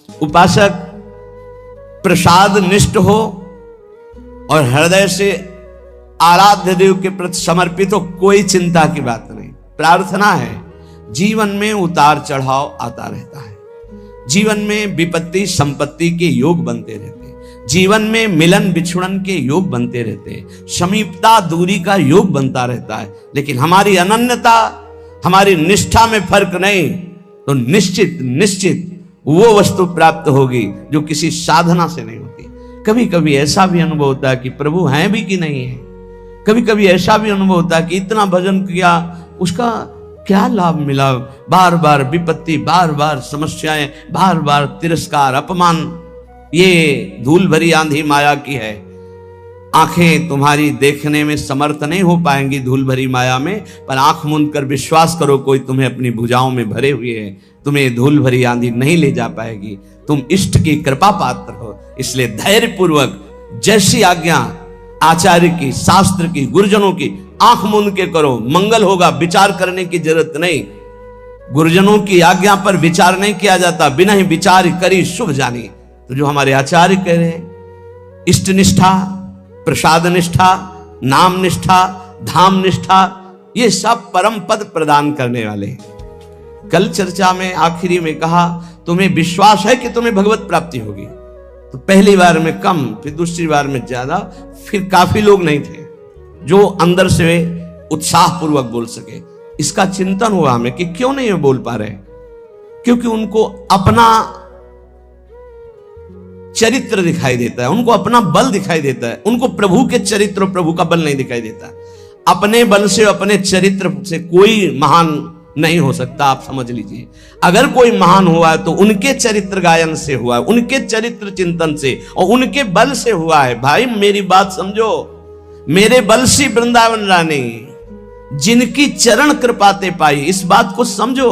उपासक प्रसाद निष्ठ हो और हृदय से आराध्य देव के प्रति समर्पित हो, कोई चिंता की बात नहीं। प्रार्थना है, जीवन में उतार चढ़ाव आता रहता है, जीवन में विपत्ति संपत्ति के योग बनते रहते हैं, जीवन में मिलन बिछुड़न के योग बनते रहते हैं, समीपता दूरी का योग बनता रहता है। लेकिन हमारी अनन्यता, हमारी निष्ठा में फर्क नहीं तो निश्चित निश्चित वो वस्तु प्राप्त होगी जो किसी साधना से नहीं होती। कभी कभी ऐसा भी अनुभव होता है कि प्रभु हैं भी कि नहीं है। कभी कभी ऐसा भी अनुभव होता है कि इतना भजन किया, उसका क्या लाभ मिला? बार बार विपत्ति, बार बार समस्याएं, बार बार तिरस्कार, अपमान। ये धूल भरी आंधी माया की है। आंखें तुम्हारी देखने में समर्थ नहीं हो पाएंगी धूल भरी माया में, पर आंख मूंद कर विश्वास करो, कोई तुम्हें अपनी भुजाओं में भरे हुए है, तुम्हें धूल भरी आंधी नहीं ले जा पाएगी। तुम इष्ट की कृपा पात्र हो, इसलिए धैर्य पूर्वक जैसी आज्ञा आचार्य की, शास्त्र की, गुरुजनों की, आंख मूंद के करो, मंगल होगा। विचार करने की जरूरत नहीं। गुरुजनों की आज्ञा पर विचार नहीं किया जाता, बिना ही विचार करी शुभ जानी। तो जो हमारे आचार्य कह रहे हैं, इष्ट निष्ठा, प्रसाद निष्ठा, नाम निष्ठा, धाम निष्ठा, ये सब परम पद प्रदान करने वाले हैं। कल चर्चा में आखिरी में कहा, तुम्हें विश्वास है कि तुम्हें भगवत प्राप्ति होगी? तो पहली बार में कम, फिर दूसरी बार में ज्यादा, फिर काफी लोग नहीं थे जो अंदर से उत्साह पूर्वक बोल सके। इसका चिंतन हुआ हमें कि क्यों नहीं बोल पा रहे, क्योंकि उनको अपना चरित्र दिखाई देता है, उनको अपना बल दिखाई देता है, उनको प्रभु के चरित्र और प्रभु का बल नहीं दिखाई देता। अपने बल से, अपने चरित्र से कोई महान नहीं हो सकता। आप समझ लीजिए, अगर कोई महान हुआ है तो उनके चरित्र गायन से हुआ है, उनके चरित्र चिंतन से और उनके बल से हुआ है। भाई मेरी बात समझो, मेरे बल से वृंदावन रानी, जिनकी चरण कृपाते पाई, इस बात को समझो।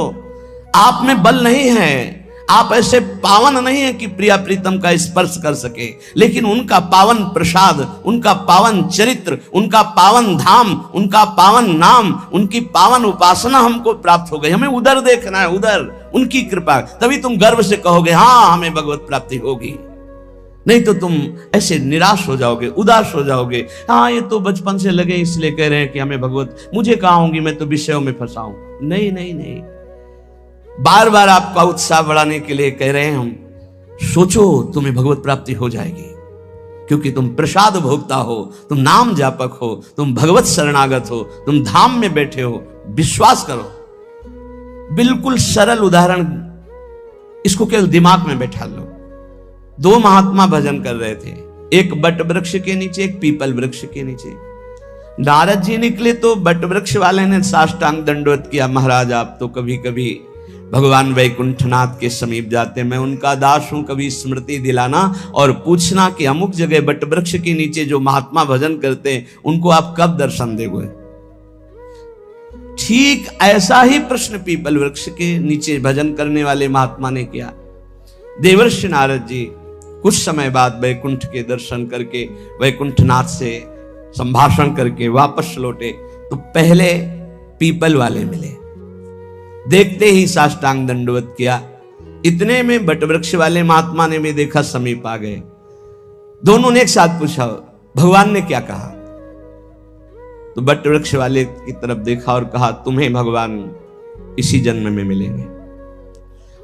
आप में बल नहीं है, आप ऐसे पावन नहीं है कि प्रिया प्रीतम का स्पर्श कर सके, लेकिन उनका पावन प्रसाद, उनका पावन चरित्र, उनका पावन धाम, उनका पावन नाम, उनकी पावन उपासना हमको प्राप्त हो गई। हमें उधर देखना है, उधर उनकी कृपा, तभी तुम गर्व से कहोगे हाँ हमें भगवत प्राप्ति होगी। नहीं तो तुम ऐसे निराश हो जाओगे, उदास हो जाओगे। हाँ ये तो बचपन से लगे इसलिए कह रहे हैं कि हमें भगवत, मुझे कहाँ होंगी, मैं तो विषयों में फंसा हूं। नहीं नहीं नहीं, बार बार आपका उत्साह बढ़ाने के लिए कह रहे हैं हम। सोचो तुम्हें भगवत प्राप्ति हो जाएगी, क्योंकि तुम प्रसाद भोक्ता हो, तुम नाम जापक हो, तुम भगवत शरणागत हो, तुम धाम में बैठे हो। विश्वास करो। बिल्कुल सरल उदाहरण, इसको केवल दिमाग में बैठा लो। दो महात्मा भजन कर रहे थे, एक बट वृक्ष के नीचे, एक पीपल वृक्ष के नीचे। नारद जी निकले तो बट वृक्ष वाले ने साष्टांग दंडवत किया, महाराज आप तो कभी कभी भगवान वैकुंठनाथ के समीप जाते, मैं उनका दास हूं, कभी स्मृति दिलाना और पूछना कि अमुक जगह बट वृक्ष के नीचे जो महात्मा भजन करते हैं उनको आप कब दर्शन देंगे। ठीक ऐसा ही प्रश्न पीपल वृक्ष के नीचे भजन करने वाले महात्मा ने किया। देवर्षि नारद जी कुछ समय बाद वैकुंठ के दर्शन करके, वैकुंठनाथ से संभाषण करके वापस लौटे तो पहले पीपल वाले मिले। देखते ही साष्टांग दंडवत किया। इतने में बटवृक्ष वाले महात्मा ने भी देखा, समीप आ गए। दोनों ने एक साथ पूछा भगवान ने क्या कहा? तो बटवृक्ष वाले की तरफ देखा और कहा तुम्हें भगवान इसी जन्म में मिलेंगे।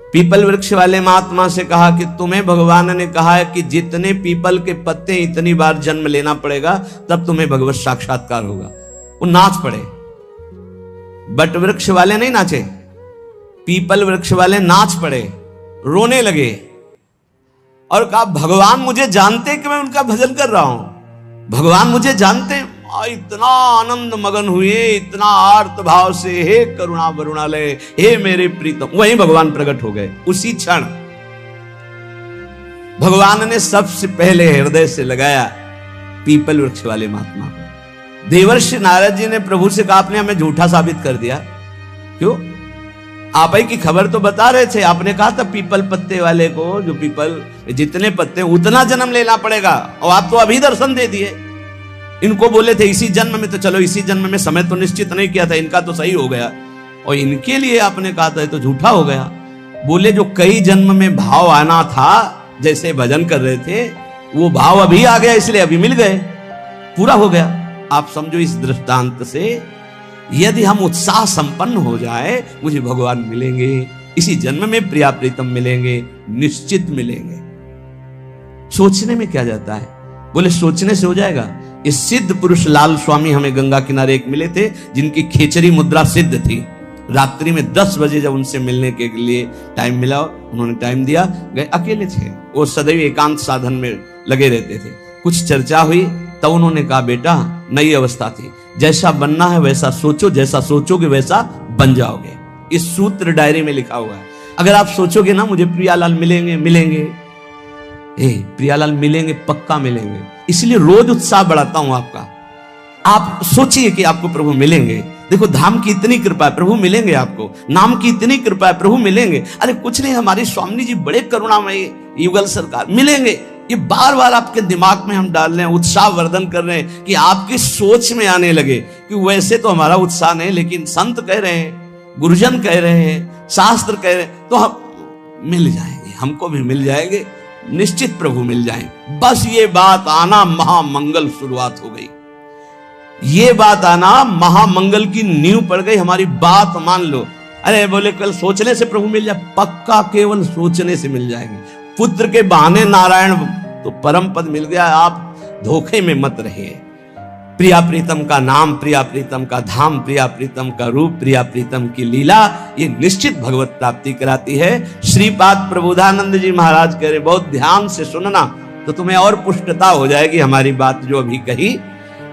पीपल वृक्ष वाले महात्मा से कहा कि तुम्हें भगवान ने कहा है कि जितने पीपल के पत्ते इतनी बार जन्म लेना पड़ेगा तब तुम्हें भगवत साक्षात्कार होगा। वो नाच पड़े। बट वृक्ष वाले नहीं नाचे, पीपल वृक्ष वाले नाच पड़े, रोने लगे और कहा भगवान मुझे जानते कि मैं उनका भजन कर रहा हूं, भगवान मुझे जानते। इतना आनंद मगन हुए, इतना आर्त भाव से, हे करुणा वरुणालय, हे मेरे प्रीतम, वहीं भगवान प्रकट हो गए। उसी क्षण भगवान ने सबसे पहले हृदय से लगाया पीपल वृक्ष वाले महात्मा को। देवर्षि नारद जी ने प्रभु से कहा आपने हमें झूठा साबित कर दिया। क्यों? आप ही की खबर तो बता रहे थे, आपने कहा था पीपल पत्ते वाले को, जो पीपल जितने पत्ते उतना जन्म लेना पड़ेगा, और आप तो अभी दर्शन दे दिए। इनको बोले थे इसी जन्म में, तो चलो इसी जन्म में, समय तो निश्चित नहीं किया था, इनका तो सही हो गया, और इनके लिए आपने कहा था तो झूठा हो गया। बोले जो कई जन्म में भाव आना था, जैसे भजन कर रहे थे, वो भाव अभी आ गया, इसलिए अभी मिल गए, पूरा हो गया। आप समझो इस दृष्टांत से, यदि हम उत्साह संपन्न हो जाए, मुझे भगवान मिलेंगे, इसी जन्म में प्रिया प्रीतम मिलेंगे, निश्चित मिलेंगे। सोचने में क्या जाता है? बोले सोचने से हो जाएगा। इस सिद्ध पुरुष लाल स्वामी हमें गंगा किनारे एक मिले थे, जिनकी खेचरी मुद्रा सिद्ध थी। रात्रि में 10 बजे जब उनसे मिलने के लिए टाइम मिला, उन्होंने टाइम दिया, गए, अकेले थे वो, सदैव एकांत साधन में लगे रहते थे। कुछ चर्चा हुई, तब उन्होंने कहा बेटा नई अवस्था थी, जैसा बनना है वैसा सोचो, जैसा सोचोगे वैसा बन जाओगे। इस सूत्र डायरी में लिखा हुआ है। अगर आप सोचोगे ना मुझे प्रियालाल मिलेंगे मिलेंगे, प्रियालाल मिलेंगे, पक्का मिलेंगे। इसलिए रोज उत्साह बढ़ाता हूं आपका। आप सोचिए कि आपको प्रभु मिलेंगे। देखो धाम की इतनी कृपा है, प्रभु मिलेंगे आपको। नाम की इतनी कृपा है, प्रभु मिलेंगे। अरे कुछ नहीं, हमारी स्वामी जी बड़े करुणामयी, युगल सरकार, मिलेंगे। ये बार बार आपके दिमाग में हम डाल रहे हैं, उत्साह वर्धन कर रहे हैं कि आपकी सोच में आने लगे कि वैसे तो हमारा उत्साह नहीं, लेकिन संत कह रहे हैं, गुरुजन कह रहे हैं, शास्त्र कह रहे हैं, तो हम मिल जाएंगे, हमको भी मिल जाएंगे, निश्चित प्रभु मिल जाएंगे। बस ये बात आना महामंगल शुरुआत हो गई। ये बात आना महामंगल की नींव पड़ गई। हमारी बात मान लो। अरे बोले कल सोचने से प्रभु मिल जाए, पक्का केवल सोचने से मिल जाएंगे। पुत्र के बहाने नारायण तो परम पद मिल गया। आप धोखे में मत रहिए। प्रिया प्रीतम का नाम, प्रिया प्रीतम का धाम, प्रिया प्रीतम का रूप, प्रिया प्रीतम की लीला, ये निश्चित भगवत प्राप्ति कराती है। श्रीपाद प्रबोधानंद जी महाराज कह रहे, बहुत ध्यान से सुनना तो तुम्हें और पुष्टता हो जाएगी हमारी बात जो अभी कही।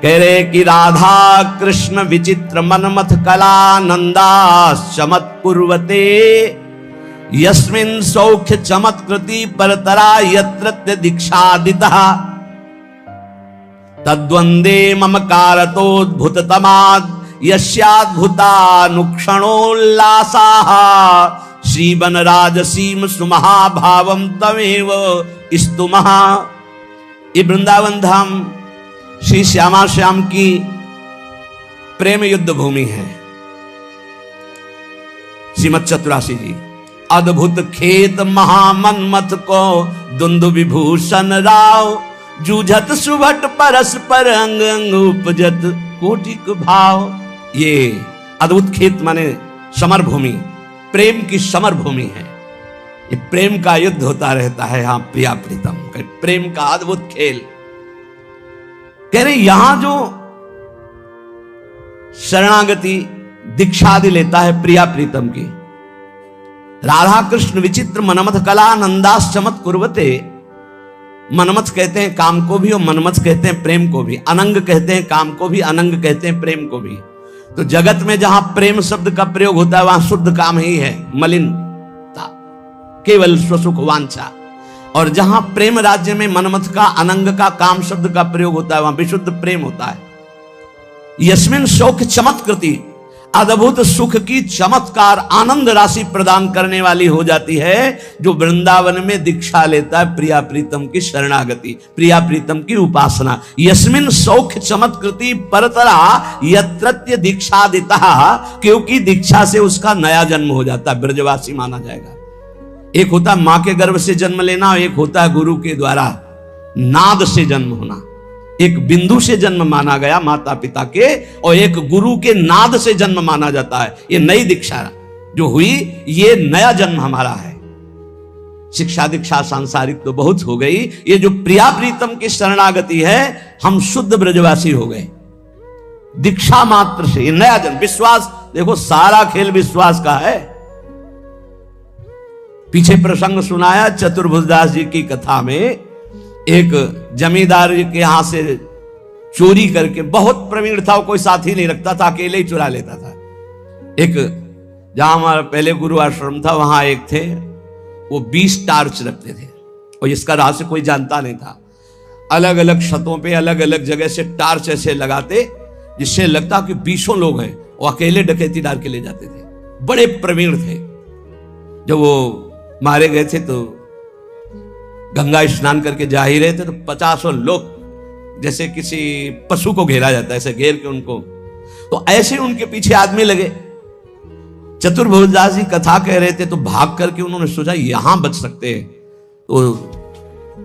कह रहे कि राधा कृष्ण विचित्र मनमथ कला नंदा चमत कुर्वते, यस्मिन् सौख्य चमत्कृति परतरा यत्र दीक्षादितः, तद्वंदे ममकारतोद्भुततमाद् यस्याद्भुतानुक्षणोल्लासाः, श्रीवन राजसीम सुमहाभावम तमेव स्तुमः। ये वृंदावन धाम श्री श्यामा श्याम की प्रेम युद्ध भूमि है। श्रीमद चतुरासी जी, अद्भुत खेत महामन्मथ को दुंदु विभूषण राव, जूझत सुभट परस्पर अंग अंग उपजत कोटिक भाव। ये अद्भुत खेत माने समर भूमि, प्रेम की समर भूमि है। ये प्रेम का युद्ध होता रहता है। हाँ प्रिया प्रीतम, प्रेम का अद्भुत खेल। कह रहे यहां जो शरणागति दीक्षा आदि लेता है प्रिया प्रीतम की, राधा कृष्ण विचित्र मनमथ कला नंदास चमत कुर्वते। मनमथ कहते हैं काम को भी और मनमथ कहते हैं प्रेम को भी। अनंग कहते हैं काम को भी, अनंग कहते हैं प्रेम को भी। तो जगत में जहां प्रेम शब्द का प्रयोग होता है वहां शुद्ध काम ही है, मलिनता, केवल स्वसुख वांछा। और जहां प्रेम राज्य में मनमथ का, अनंग का, काम शब्द का प्रयोग होता है वहां विशुद्ध प्रेम होता है। यस्मिन शौक चमत्कृति, अद्भुत सुख की चमत्कार आनंद राशि प्रदान करने वाली हो जाती है जो वृंदावन में दीक्षा लेता है प्रिया प्रीतम की शरणागति, प्रिया प्रीतम की उपासना। यस्मिन सौख्य चमत्कृति परतरा यत्रत्य दीक्षादिता, क्योंकि दीक्षा से उसका नया जन्म हो जाता है, ब्रजवासी माना जाएगा। एक होता है मां के गर्भ से जन्म लेना, एक होता है गुरु के द्वारा नाद से जन्म होना। एक बिंदु से जन्म माना गया माता पिता के, और एक गुरु के नाद से जन्म माना जाता है। ये नई दीक्षा जो हुई, ये नया जन्म हमारा है। शिक्षा दीक्षा सांसारिक तो बहुत हो गई, ये जो प्रिया प्रीतम की शरणागति है, हम शुद्ध ब्रजवासी हो गए दीक्षा मात्र से। ये नया जन्म, विश्वास, देखो सारा खेल विश्वास का है। पीछे प्रसंग सुनाया चतुर्भुजदास जी की कथा में, एक जमींदार के यहां से चोरी करके, बहुत प्रवीण था, कोई साथी नहीं रखता था, अकेले ही चुरा लेता था। एक जहां हमारा पहले गुरु आश्रम था वहां एक थे, वो 20 टार्च रखते थे और इसका रहस्य कोई जानता नहीं था। अलग अलग छतों पे अलग अलग जगह से टार्च ऐसे लगाते जिससे लगता कि 20 लोग हैं, वो अकेले डकैती डाल के ले जाते थे। बड़े प्रवीण थे। जब वो मारे गए थे तो गंगा स्नान करके जा ही रहे थे तो 50 लोग, जैसे किसी पशु को घेरा जाता है ऐसे घेर के उनको, तो ऐसे उनके पीछे आदमी लगे। चतुर्भुजदास जी कथा कह रहे थे तो भाग करके उन्होंने सोचा यहां बच सकते हैं, तो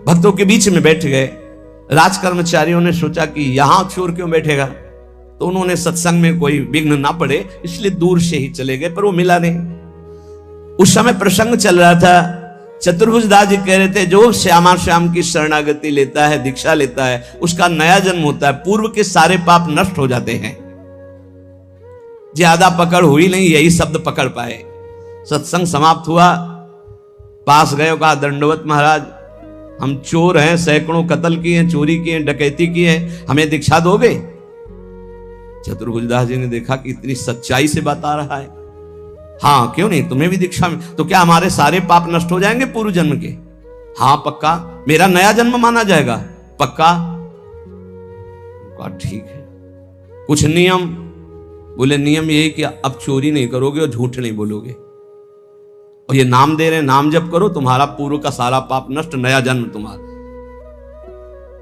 भक्तों के बीच में बैठ गए। राज कर्मचारियों ने सोचा कि यहां चोर क्यों बैठेगा, तो उन्होंने सत्संग में कोई विघ्न ना पड़े इसलिए दूर से ही चले गए, पर वो मिला नहीं। उस समय प्रसंग चल रहा था। चतुर्भुजदास जी कह रहे थे जो श्यामा श्याम की शरणागति लेता है, दीक्षा लेता है, उसका नया जन्म होता है, पूर्व के सारे पाप नष्ट हो जाते हैं। ज्यादा पकड़ हुई नहीं, यही शब्द पकड़ पाए। सत्संग समाप्त हुआ, पास गए, कहा दंडवत महाराज, हम चोर हैं, सैकड़ों कत्ल किए हैं, चोरी किए हैं, डकैती की है, हमें दीक्षा दोगे? चतुर्भुजदास जी ने देखा कि इतनी सच्चाई से बता रहा है, हाँ क्यों नहीं, तुम्हें भी दीक्षा में, तो क्या हमारे सारे पाप नष्ट हो जाएंगे पूर्व जन्म के? हाँ पक्का, मेरा नया जन्म माना जाएगा? पक्का। ठीक है, कुछ नियम? बोले नियम यही कि अब चोरी नहीं करोगे और झूठ नहीं बोलोगे, और ये नाम दे रहे हैं, नाम जप करो, तुम्हारा पूर्व का सारा पाप नष्ट, नया जन्म तुम्हारा।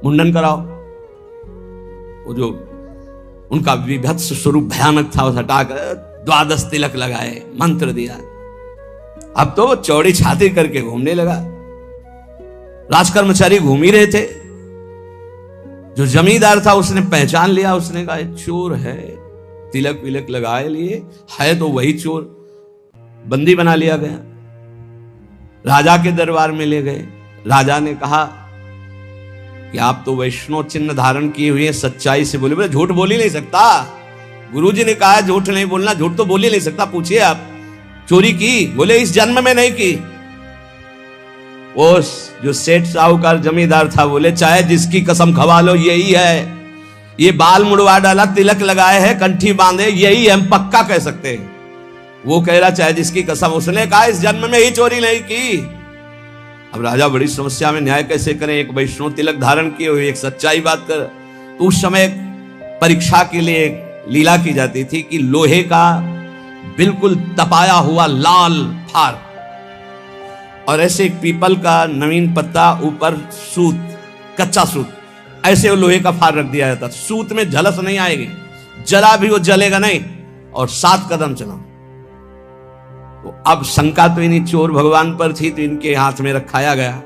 मुंडन कराओ। वो जो उनका विभत्स स्वरूप भयानक था, उस हटाकर 12 तिलक लगाए, मंत्र दिया। अब तो वो चौड़ी छाती करके घूमने लगा। राजकर्मचारी घूम ही रहे थे, जो जमींदार था उसने पहचान लिया, उसने कहा चोर है, तिलक विलक लगाए लिए है तो वही चोर। बंदी बना लिया गया, राजा के दरबार में ले गए। राजा ने कहा कि आप तो वैष्णव चिन्ह धारण किए हुए हैं, सच्चाई से बोले। बोले झूठ बोल ही नहीं सकता, गुरुजी ने कहा झूठ नहीं बोलना, झूठ तो बोल ही नहीं सकता। पूछिए आप, चोरी की? बोले इस जन्म में नहीं की। वो जो सेठ साहूकार जमींदार था, बोले चाहे जिसकी कसम खवा लो यही है, ये बाल मुड़वा डाला, तिलक लगाए है, कंठी बांधे, यही हम पक्का कह सकते हैं। वो कह रहा चाहे जिसकी कसम, उसने कहा इस जन्म में ही चोरी नहीं की। अब राजा बड़ी समस्या में, न्याय कैसे करें? एक वैष्णव तिलक धारण किए हुए, एक सच्चाई बात कर। तो उस समय परीक्षा के लिए एक लीला की जाती थी कि लोहे का बिल्कुल तपाया हुआ लाल फार और ऐसे एक पीपल का नवीन पत्ता, ऊपर सूत, कच्चा सूत, ऐसे वो लोहे का फार रख दिया जाता। सूत में झलस नहीं आएगी, जला भी वो जलेगा नहीं, और 7 कदम चला। तो अब शंका तो इन्हीं चोर भगवान पर थी, तो इनके हाथ में रखाया गया।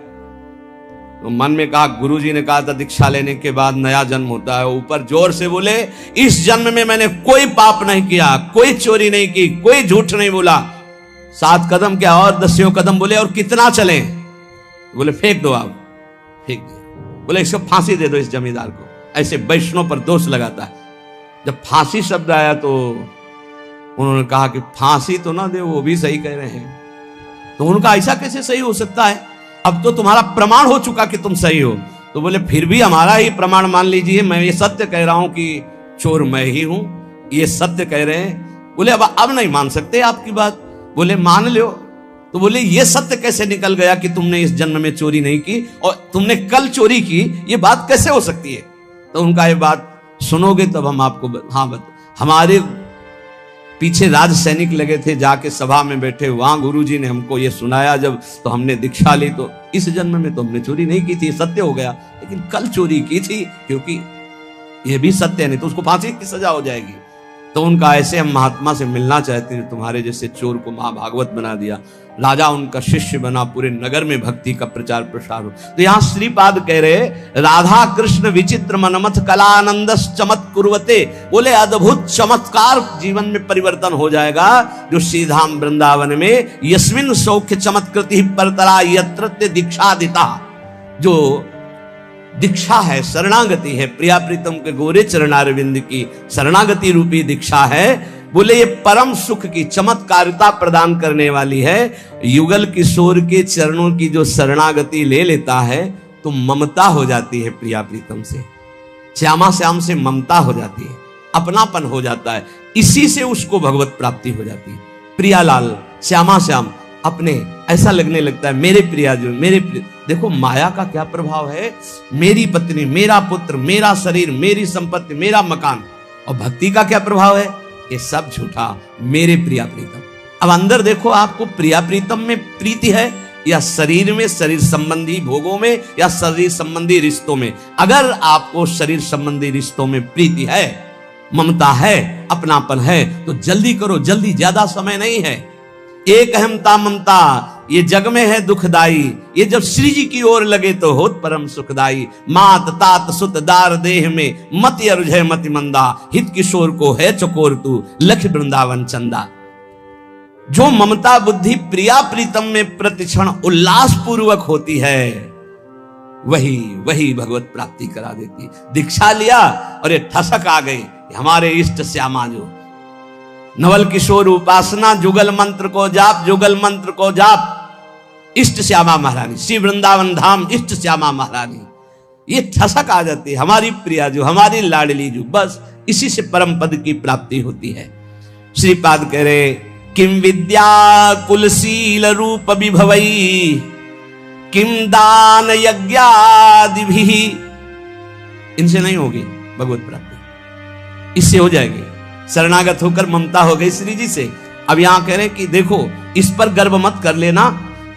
तो मन में कहा, गुरुजी ने कहा था दीक्षा लेने के बाद नया जन्म होता है। ऊपर जोर से बोले इस जन्म में मैंने कोई पाप नहीं किया, कोई चोरी नहीं की, कोई झूठ नहीं बोला। 7 कदम क्या और 10 कदम बोले, और कितना चले? बोले फेंक दो आप। फेंक दो। बोले इसको फांसी दे दो, इस जमींदार को, ऐसे वैष्णव पर दोष लगाता है। जब फांसी शब्द आया तो उन्होंने कहा कि फांसी तो ना दे, वो भी सही कह रहे हैं। तो उनका ऐसा कैसे सही हो सकता है? अब तो तुम्हारा प्रमाण हो चुका कि तुम सही हो। तो बोले फिर भी हमारा ही प्रमाण मान लीजिए, मैं ये सत्य कह रहा हूं कि चोर मैं ही हूं, ये सत्य कह रहे हैं। बोले अब नहीं मान सकते आपकी बात। बोले मान लो। तो बोले ये सत्य कैसे निकल गया कि तुमने इस जन्म में चोरी नहीं की और तुमने कल चोरी की, ये बात कैसे हो सकती है? तो उनका ये बात सुनोगे तब हम आपको हमारे पीछे राज सैनिक लगे थे, जाके सभा में बैठे, वहां गुरुजी ने हमको ये सुनाया जब, तो हमने दीक्षा ली। तो इस जन्म में तो हमने चोरी नहीं की थी, सत्य हो गया, लेकिन कल चोरी की थी, क्योंकि ये भी सत्य नहीं तो उसको फांसी की सजा हो जाएगी। तो उनका ऐसे हम महात्मा से मिलना चाहते हैं, तुम्हारे जैसे चोर को महाभागवत बना दिया। राजा उनका शिष्य बना, पूरे नगर में भक्ति का प्रचार प्रसार हो। तो यहां श्रीपाद कह रहे, राधा कृष्ण विचित्र मनमथ कलानंद चमत कुर्वते। बोले अद्भुत चमत्कार जीवन में परिवर्तन हो जाएगा जो श्रीधाम वृंदावन में यस्मिन सौख्य चमत्कृति परतरा यत्र दीक्षादिता। जो दीक्षा है, शरणागति है, प्रिया प्रीतम के गोरे चरणारविंद की शरणागति रूपी दीक्षा है। बोले ये परम सुख की चमत्कारिता प्रदान करने वाली है। युगल किशोर के चरणों की जो शरणागति ले लेता है तो ममता हो जाती है प्रिया प्रीतम से, श्यामा श्याम से ममता हो जाती है, अपनापन हो जाता है, इसी से उसको भगवत प्राप्ति हो जाती है। प्रियालाल, श्यामा श्याम, अपने ऐसा लगने लगता है मेरे प्रिया जो मेरे देखो माया का क्या प्रभाव है, मेरी पत्नी, मेरा पुत्र, मेरा शरीर, मेरी संपत्ति, मेरा मकान। और भक्ति का क्या प्रभाव है? ये सब झूठा, मेरे प्रिया प्रीतम। अब अंदर देखो, आपको प्रिया प्रीतम में प्रीति है या शरीर में, शरीर संबंधी भोगों में, या शरीर संबंधी रिश्तों में? अगर आपको शरीर संबंधी रिश्तों में प्रीति है ममता है, अपनापन है, तो जल्दी करो, जल्दी, ज्यादा समय नहीं है। एक अहमता ममता ये जग में है दुखदाई, ये जब श्री जी की ओर लगे तो होत परम सुखदाई। मात तात सुत दार देह में मति अरुझय मति मंदा, हित किशोर को है चकोर तू लख वृंदावन चंदा। जो ममता बुद्धि प्रिया प्रीतम में प्रतिक्षण उल्लास पूर्वक होती है, वही वही भगवत प्राप्ति करा देती। दीक्षा लिया और ये ठसक आ गई, हमारे इष्ट श्यामा जो नवल किशोर उपासना, जुगल मंत्र को जाप, जुगल मंत्र को जाप, इष्ट श्यामा महारानी, श्री वृंदावन धाम इष्ट श्यामा महारानी, ये ठसक आ जाती है, हमारी प्रिया जो, हमारी लाडली जो, बस इसी से परम पद की प्राप्ति होती है। श्रीपाद कह रहे किम विद्या कुलशील रूप विभवई, किम दान यज्ञादिभिः, इनसे नहीं होगी भगवत प्राप्ति, इससे हो जाएगी। शरणागत होकर ममता हो गई श्री जी से। अब यहां कह रहे कि देखो इस पर गर्व मत कर लेना।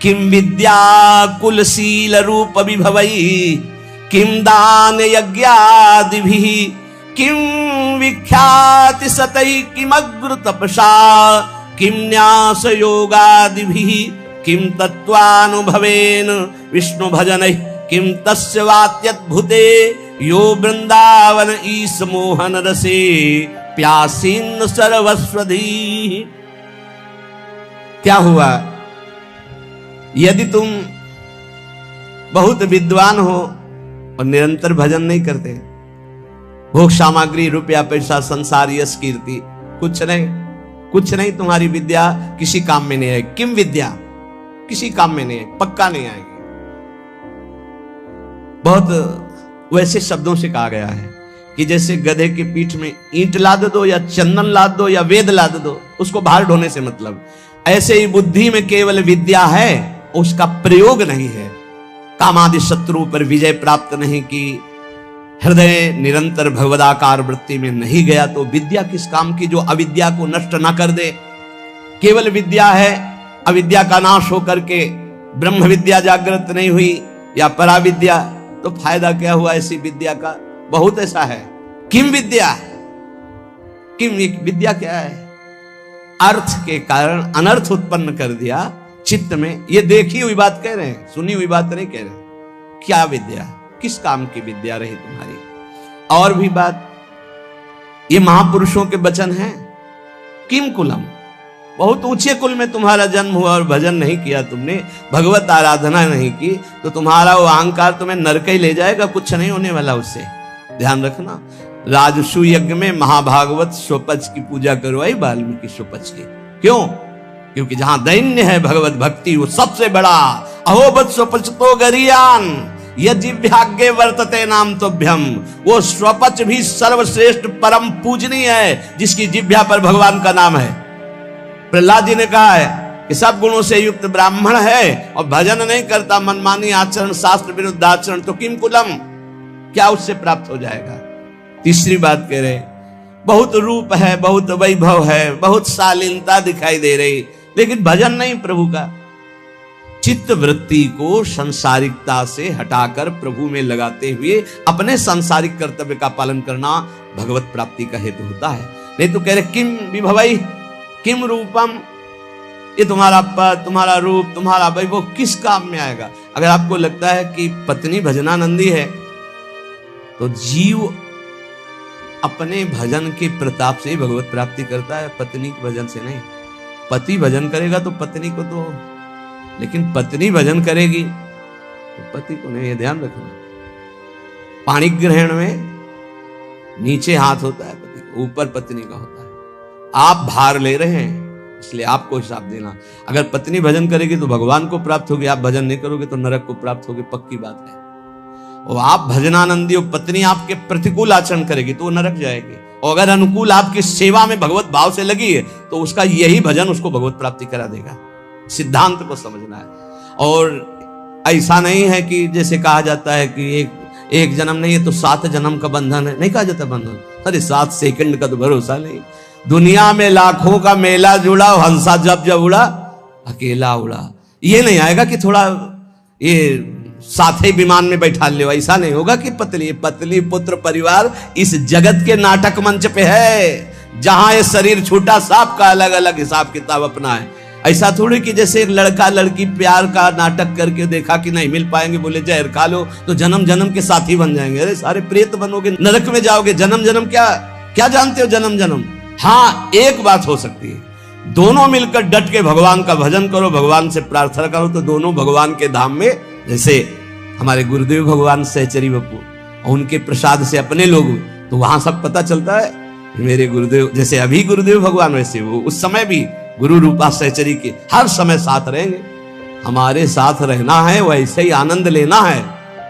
किम विद्या कुलशील रूप विभवई, किम दान यज्ञादिभिः, किम विख्याति सतै, किम अग्र तपसा, किम न्यास योगादिभिः, किम तत्वानुभवेन विष्णु भजनैः, किम तस्य वात्यद्भुते यो वृंदावन ईश मोहन रसे प्यासीन सर्वस्वधी। क्या हुआ? यदि तुम बहुत विद्वान हो और निरंतर भजन नहीं करते, भोग सामग्री, रुपया पैसा, संसार, यश, कीर्ति, कुछ नहीं, कुछ नहीं, तुम्हारी विद्या किसी काम में नहीं है। किम विद्या किसी काम में नहीं है, पक्का नहीं आएगी। बहुत वैसे शब्दों से कहा गया है कि जैसे गधे की पीठ में ईंट लाद दो या चंदन लाद दो या वेद लाद दो, उसको बाहर ढोने से मतलब, ऐसे ही बुद्धि में केवल विद्या है, उसका प्रयोग नहीं है। कामादि शत्रु पर विजय प्राप्त नहीं की, हृदय निरंतर भगवदाकार वृत्ति में नहीं गया, तो विद्या किस काम की जो अविद्या को नष्ट ना कर दे। केवल विद्या है, अविद्या का नाश होकर के ब्रह्म विद्या जागृत नहीं हुई या पराविद्या, तो फायदा क्या हुआ ऐसी विद्या का? बहुत ऐसा है। किम विद्या, किम विद्या क्या है? अर्थ के कारण अनर्थ उत्पन्न कर दिया चित्त में। ये देखी हुई बात कह रहे हैं, सुनी हुई बात नहीं कह रहे। क्या विद्या, किस काम की विद्या रही तुम्हारी? और भी बात, ये महापुरुषों के वचन हैं। किम कुलम, बहुत ऊंचे कुल में तुम्हारा जन्म हुआ और भजन नहीं किया तुमने, भगवत आराधना नहीं की, तो तुम्हारा वो अहंकार तुम्हें नरक ही ले जाएगा, कुछ नहीं होने वाला उससे। ध्यान रखना। राजसु यज्ञ में महाभागवत स्वपच की पूजा करवाई वाल्मीकि स्वपच की। क्यों? क्योंकि जहां दैन्य है भगवत भक्ति वो सबसे बड़ा। अहोबत स्वपच तो गरियान यजिभ्याग्ञे वर्तते नाम तोभ्यम, वो स्वपच भी सर्वश्रेष्ठ परम पूजनीय है जिसकी जिभ्या पर भगवान का नाम है। प्रहलाद जी ने कहा है कि सब गुणों से युक्त ब्राह्मण है और भजन नहीं करता, मनमानी आचरण, शास्त्र विरुद्ध आचरण, तो किम कुलम, क्या उससे प्राप्त हो जाएगा? तीसरी बात कह रहे, बहुत रूप है, बहुत वैभव है, बहुत शालीनता दिखाई दे रही, लेकिन भजन नहीं प्रभु का। चित्त वृत्ति को संसारिकता से हटाकर प्रभु में लगाते हुए अपने सांसारिक कर्तव्य का पालन करना भगवत प्राप्ति का हेतु होता है। नहीं तो कह रहे किम विभवई, किम रूपम, ये तुम्हारा पद, तुम्हारा रूप, तुम्हारा वैभव किस काम में आएगा? अगर आपको लगता है कि पत्नी भजनानंदी है, तो जीव अपने भजन के प्रताप से ही भगवत प्राप्ति करता है, पत्नी के भजन से नहीं। पति भजन करेगा तो पत्नी को तो, लेकिन पत्नी भजन करेगी तो पति को नहीं, ये ध्यान रखना। पाणी ग्रहण में नीचे हाथ होता है पति का, ऊपर पत्नी का होता है। आप भार ले रहे हैं इसलिए आपको हिसाब देना। अगर पत्नी भजन करेगी तो भगवान को प्राप्त होगी, आप भजन नहीं करोगे तो नरक को प्राप्त होगी, पक्की बात है। और आप भजनानंदी हो, पत्नी आपके प्रतिकूल आचरण करेगी तो वो नरक जाएगी, और अगर अनुकूल आपकी सेवा में भगवत भाव से लगी है तो उसका यही भजन उसको भगवत प्राप्ति करा देगा। सिद्धांत को समझना है। और ऐसा नहीं है कि जैसे कहा जाता है कि एक जन्म नहीं है तो 7 जन्म का बंधन है, नहीं कहा जाता बंधन। अरे 7 सेकंड का तो भरोसा नहीं। दुनिया में लाखों का मेला जुड़ा, हंसा जब जब उड़ा अकेला उड़ा। ये नहीं आएगा कि थोड़ा ये साथ ही विमान में बैठा ले, ऐसा नहीं होगा कि पत्नी पत्नी पुत्र परिवार इस जगत के नाटक मंच पे है, जहां ये शरीर छूटा सबका अलग अलग हिसाब किताब अपना है। ऐसा थोड़ी कि जैसे एक लड़का लड़की प्यार का नाटक करके देखा कि नहीं मिल पाएंगे, बोले जहर खा लो तो जन्म जन्म के साथी बन जाएंगे। अरे सारे प्रेत बनोगे, नरक में जाओगे। जन्म जन्म क्या क्या जानते हो जन्म जन्म? हाँ, एक बात हो सकती है, दोनों मिलकर डट के भगवान का भजन करो, भगवान से प्रार्थना करो, तो दोनों भगवान के धाम में, जैसे हमारे गुरुदेव भगवान सहचरी बप्पू और उनके प्रसाद से अपने लोग, तो वहां सब पता चलता है मेरे गुरुदेव, जैसे अभी गुरुदेव भगवान वैसे वो उस समय भी गुरु रूपा सहचरी के हर समय साथ रहेंगे। हमारे साथ रहना है, वैसे ही आनंद लेना है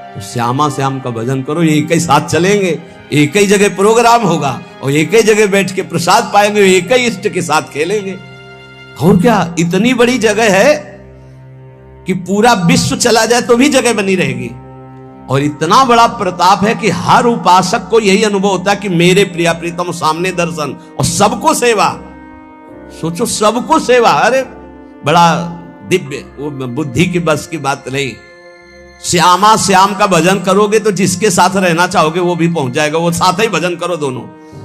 तो श्यामा श्याम का भजन करो, एक ही साथ चलेंगे, एक ही जगह प्रोग्राम होगा और एक ही जगह बैठ के प्रसाद पाएंगे, एक ही इष्ट के साथ खेलेंगे। और क्या इतनी बड़ी जगह है कि पूरा विश्व चला जाए तो भी जगह बनी रहेगी। और इतना बड़ा प्रताप है कि हर उपासक को यही अनुभव होता है कि मेरे प्रिया प्रीतम सामने दर्शन और सबको सेवा। सोचो, सबको सेवा, अरे बड़ा दिव्य, वो बुद्धि की बस की बात नहीं। श्यामा श्याम का भजन करोगे तो जिसके साथ रहना चाहोगे वो भी पहुंच जाएगा, वो साथ ही भजन करो दोनों।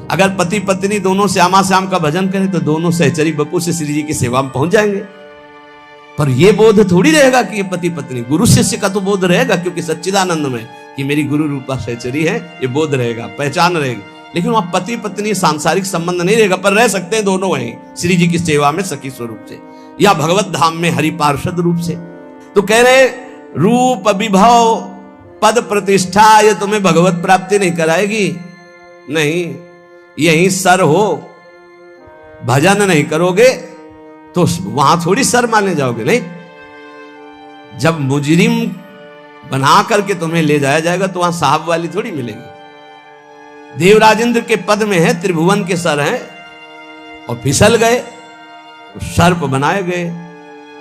अगर पति पत्नी दोनों श्यामा श्याम का भजन करें तो दोनों सहचरी बप्पू से श्री जी की सेवा में पहुंच जाएंगे। पर ये बोध थोड़ी रहेगा कि ये पति पत्नी, गुरु शिष्य का तो बोध रहेगा, क्योंकि सच्चिदानंद में कि मेरी गुरु रूपा सहचरी है, ये बोध रहेगा, पहचान रहेगी। लेकिन वहां पति पत्नी सांसारिक संबंध नहीं रहेगा, पर रह सकते हैं दोनों वहीं श्री जी की सेवा में सखी स्वरूप से या भगवत धाम में हरि पार्षद रूप से। तो कह रहे रूप विभव पद प्रतिष्ठा ये तुम्हें भगवत प्राप्ति नहीं कराएगी, नहीं, यही सर हो, भजन नहीं करोगे तो वहां थोड़ी सर माने जाओगे। नहीं, जब मुजरिम बना करके तुम्हें ले जाया जाएगा तो वहां साहब वाली थोड़ी मिलेगी। देवराजेंद्र के पद में है, त्रिभुवन के सर हैं और फिसल गए तो सर्प बनाए गए।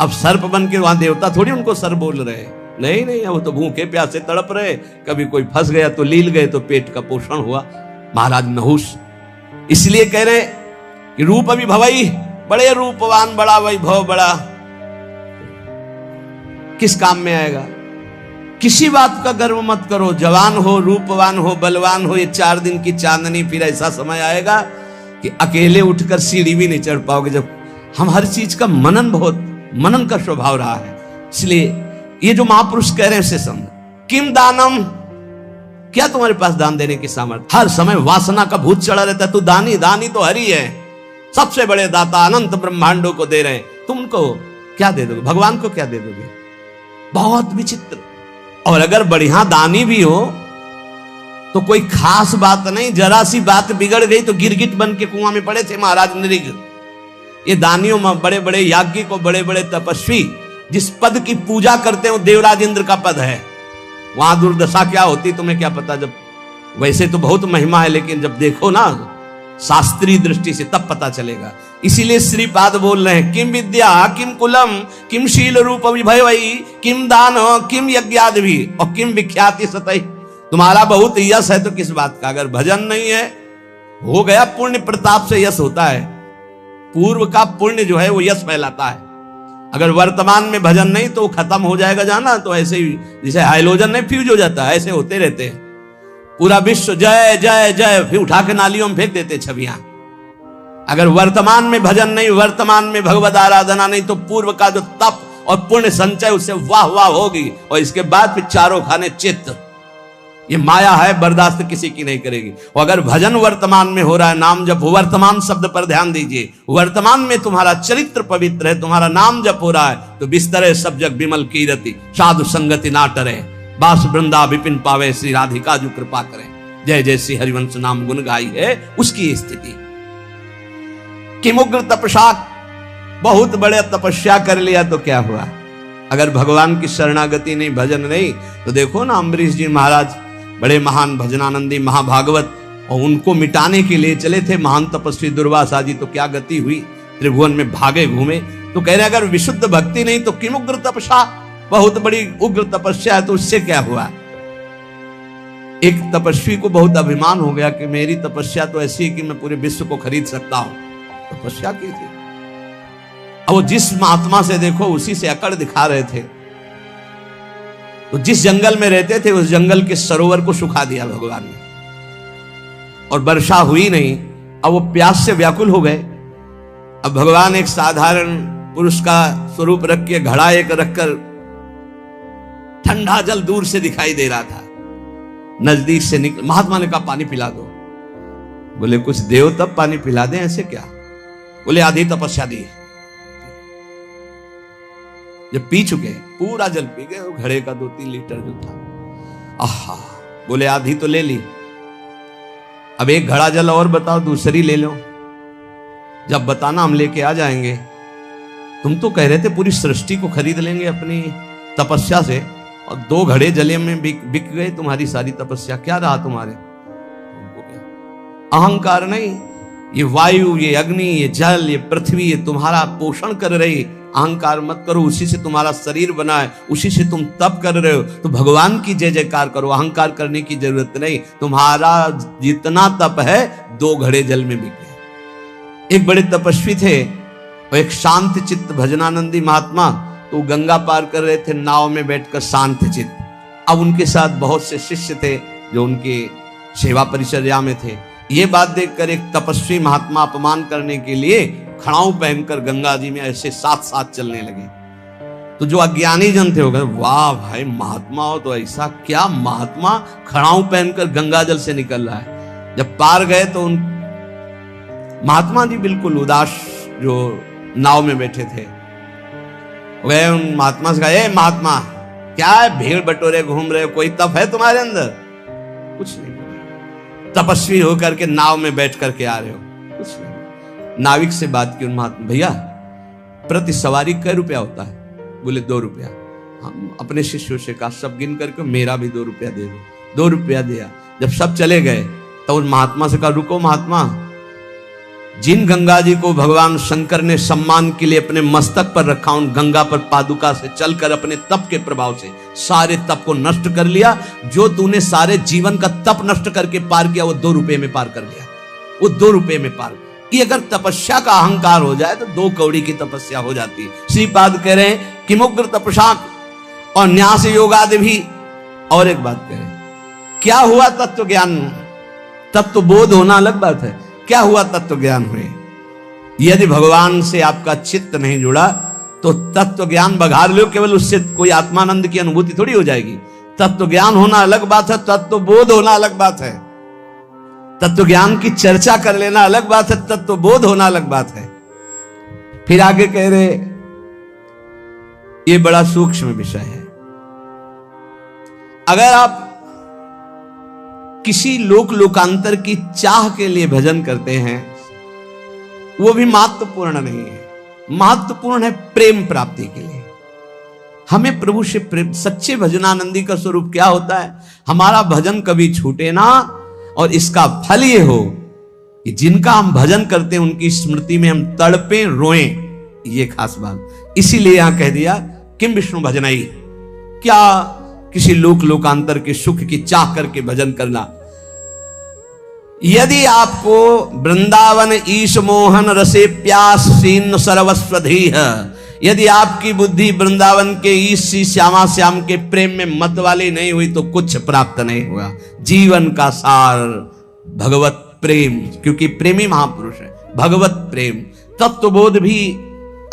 अब सर्प बन के वहां देवता थोड़ी उनको सर बोल रहे, नहीं नहीं, वो तो भूखे प्यासे तड़प रहे, कभी कोई फंस गया तो लील गए तो पेट का पोषण हुआ। महाराज नहुस इसलिए कह रहे कि रूप अभी भवई, बड़े रूपवान, बड़ा वैभव, बड़ा किस काम में आएगा? किसी बात का गर्व मत करो, जवान हो, रूपवान हो, बलवान हो, ये 4 दिन की चांदनी, फिर ऐसा समय आएगा कि अकेले उठकर सीढ़ी भी नहीं चढ़ पाओगे। जब हम हर चीज का मनन, बहुत मनन का स्वभाव रहा है, इसलिए ये जो महापुरुष कह रहे हैं उसे समझ। किम दानम, क्या तुम्हारे पास दान देने की सामर्थ्य? हर समय वासना का भूत चढ़ा रहता है, तू दानी, दानी तो हरि है, सबसे बड़े दाता, अनंत ब्रह्मांडों को दे रहे हैं, तुम उनको क्या दे दोगे? भगवान को क्या दे दोगे? बहुत विचित्र। और अगर बढ़िया दानी भी हो तो कोई खास बात नहीं, जरा सी बात बिगड़ गई तो गिरगिट बन के कुआं में पड़े थे महाराज नृग। ये दानियों में बड़े बड़े याज्ञिक को, बड़े बड़े तपस्वी जिस पद की पूजा करते हैं वो देवराजेंद्र का पद है, वहां दुर्दशा क्या होती तुम्हें क्या पता। जब वैसे तो बहुत महिमा है, लेकिन जब देखो ना शास्त्रीय दृष्टि से तब पता चलेगा। इसीलिए श्रीपाद बोल रहे हैं किम विद्या किम कुलम किम शील रूप विभवई किम दान किम यज्ञादि भी और किम विख्याति सतई। तुम्हारा बहुत यश है तो किस बात का? अगर भजन नहीं है, हो गया, पुण्य प्रताप से यश होता है, पूर्व का पुण्य जो है वो यश फैलाता है। अगर वर्तमान में भजन नहीं तो खत्म हो जाएगा जाना, तो ऐसे ही जैसे हाइड्रोजन नहीं फ्यूज हो जाता है, ऐसे होते रहते हैं। पूरा विश्व जय जय जय, फिर उठा के नालियों में फेंक देते छवियां। अगर वर्तमान में भजन नहीं, वर्तमान में भगवत आराधना नहीं, तो पूर्व का जो तप और पुण्य संचय उससे वाह वाह होगी, और इसके बाद फिर चारों खाने चित्त। ये माया है, बर्दाश्त किसी की नहीं करेगी। और अगर भजन वर्तमान में हो रहा है, नाम जप, वर्तमान शब्द पर ध्यान दीजिए, वर्तमान में तुम्हारा चरित्र पवित्र है, तुम्हारा नाम जप हो रहा है, तो बिस्तरे सब जग विमल कीरति, साधु संगति ना टरे, बास वृंदा विपिन पावे, श्री राधिका जो कृपा करें। जय जय श्री हरिवंश नाम गुण गाई है उसकी स्थिति। किमुग्र तपस्या, बहुत बड़े तपस्या कर लिया तो क्या हुआ? अगर भगवान की शरणागति नहीं, भजन नहीं, तो देखो ना अम्बरीश जी महाराज बड़े महान भजनानंदी महाभागवत, और उनको मिटाने के लिए चले थे महान तपस्वी दुर्वासा जी, तो क्या गति हुई? त्रिभुवन में भागे घूमे। तो कह रहे अगर विशुद्ध भक्ति नहीं तो किम उग्र तपस्या, बहुत बड़ी उग्र तपस्या है, तो उससे क्या हुआ? एक तपस्वी को बहुत अभिमान हो गया कि मेरी तपस्या तो ऐसी है कि मैं पूरे विश्व को खरीद सकता हूं। तपस्या की थी, अब वो जिस महात्मा से देखो उसी से अकड़ दिखा रहे थे। तो जिस जंगल में रहते थे उस जंगल के सरोवर को सुखा दिया भगवान ने, और वर्षा हुई नहीं। अब वो प्यास से व्याकुल हो गए। अब भगवान एक साधारण पुरुष का स्वरूप रख के घड़ा एक रखकर, ठंडा जल दूर से दिखाई दे रहा था, नजदीक से निकल। महात्मा ने कहा पानी पिला दो। बोले कुछ देव तब पानी पिला दें, ऐसे क्या? बोले आधी तपस्या दी। जब पी चुके पूरा जल पी गए, घड़े का 2-3 लीटर जो था, आहा, बोले आधी तो ले ली, अब एक घड़ा जल और बताओ, दूसरी ले लो। जब बताना हम लेके आ जाएंगे। तुम तो कह रहे थे पूरी सृष्टि को खरीद लेंगे अपनी तपस्या से, और 2 घड़े जले में बिक गए तुम्हारी सारी तपस्या। क्या रहा तुम्हारे? अहंकार नहीं, ये वायु, ये अग्नि, ये जल, ये पृथ्वी, ये तुम्हारा पोषण कर रही। अहंकार मत करो, उसी से तुम्हारा शरीर बना है, उसी से तुम तप कर रहे हो, तो भगवान की जय जयकार करो। अहंकार करने की जरूरत नहीं। तुम्हारा जितना तप है 2 घड़े जल में बिक गए। एक बड़े तपस्वी थे और एक शांत चित्त भजनानंदी महात्मा, तो गंगा पार कर रहे थे नाव में बैठकर शांत चित्त। अब उनके साथ बहुत से शिष्य थे जो उनके सेवा परिचर्या में थे। ये बात देखकर एक तपस्वी महात्मा अपमान करने के लिए खड़ाऊ पहनकर गंगा जी में ऐसे साथ साथ चलने लगे। तो जो अज्ञानी जन थे वो कहे, वाह भाई महात्मा हो तो ऐसा, क्या महात्मा खड़ाऊ पहनकर गंगा जल से निकल रहा है। जब पार गए तो उन महात्मा जी बिल्कुल उदास, जो नाव में बैठे थे, वे उन महात्मा से कहा, ए महात्मा, क्या है भीड़ बटोरे घूम रहे हो, कोई तप है तुम्हारे अंदर? कुछ नहीं। तपस्वी होकर के नाव में बैठ करके आ रहे हो? कुछ नहीं। नाविक से बात की उन महात्मा, भैया प्रति सवारी कै रुपया होता है? बोले 2 रुपया। हम अपने शिष्यों से कहा, सब गिन करके मेरा भी 2 रुपया दे दो। 2 रुपया दिया। जब सब चले गए तो उन महात्मा से कहा, रुको महात्मा, जिन गंगा जी को भगवान शंकर ने सम्मान के लिए अपने मस्तक पर रखा, उन गंगा पर पादुका से चलकर अपने तप के प्रभाव से सारे तप को नष्ट कर लिया। जो तूने सारे जीवन का तप नष्ट करके पार किया, वो 2 रुपये में पार कर लिया। वो 2 रुपये में पार। कि अगर तपस्या का अहंकार हो जाए तो 2 कौड़ी की तपस्या हो जाती है। श्रीपाद कह रहे हैं कि मुग्र तपसा और न्यास योगादि भी। और एक बात कह रहे हैं, क्या हुआ तत्व ज्ञान? तत्व बोध होना अलग बात है, क्या हुआ तत्व ज्ञान हुए? यदि भगवान से आपका चित्त नहीं जुड़ा तो तत्व ज्ञान बघार लो, केवल उससे कोई आत्मानंद की अनुभूति थोड़ी हो जाएगी। तत्व ज्ञान होना अलग बात है, तत्व बोध होना अलग बात है। तत्व ज्ञान की चर्चा कर लेना अलग बात है, तत्व बोध होना अलग बात है। फिर आगे कह रहे, ये बड़ा सूक्ष्म विषय है। अगर आप किसी लोकांतर की चाह के लिए भजन करते हैं, वो भी महत्वपूर्ण नहीं है। महत्वपूर्ण है प्रेम प्राप्ति के लिए। हमें प्रभु से प्रेम, सच्चे भजनानंदी का स्वरूप क्या होता है? हमारा भजन कभी छूटे ना, और इसका फल ये हो कि जिनका हम भजन करते हैं उनकी स्मृति में हम तड़पे रोएं। ये खास बात। इसीलिए यहां कह दिया किम विष्णु भजनाई, क्या किसी लोकांतर के सुख की चाह करके भजन करना। यदि आपको वृंदावन ईश मोहन रसे प्यास सीन सर्वस्वधीह, यदि आपकी बुद्धि वृंदावन के ईश श्यामा श्याम के प्रेम में मत वाली नहीं हुई तो कुछ प्राप्त नहीं हुआ। जीवन का सार भगवत प्रेम, क्योंकि प्रेमी महापुरुष है। भगवत प्रेम, तत्वबोध भी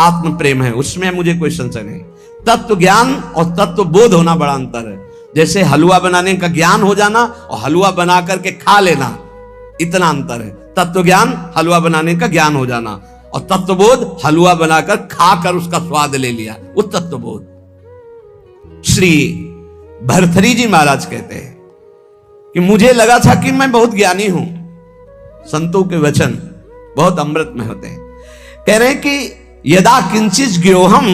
आत्म प्रेम है, उसमें मुझे कोई संशय नहीं। तत्व ज्ञान और तत्व बोध होना बड़ा अंतर है। जैसे हलवा बनाने का ज्ञान हो जाना और हलवा बना करके खा लेना, इतना अंतर है। तत्व ज्ञान हलवा बनाने का ज्ञान हो जाना, और तत्वबोध हलवा बनाकर खाकर उसका स्वाद ले लिया, वो तत्वबोध। श्री भरथरी जी महाराज कहते हैं कि मुझे लगा था कि मैं बहुत ज्ञानी हूं। संतों के वचन बहुत अमृत में होते हैं। कह रहे हैं कि यदा किंचित ज्ञोहम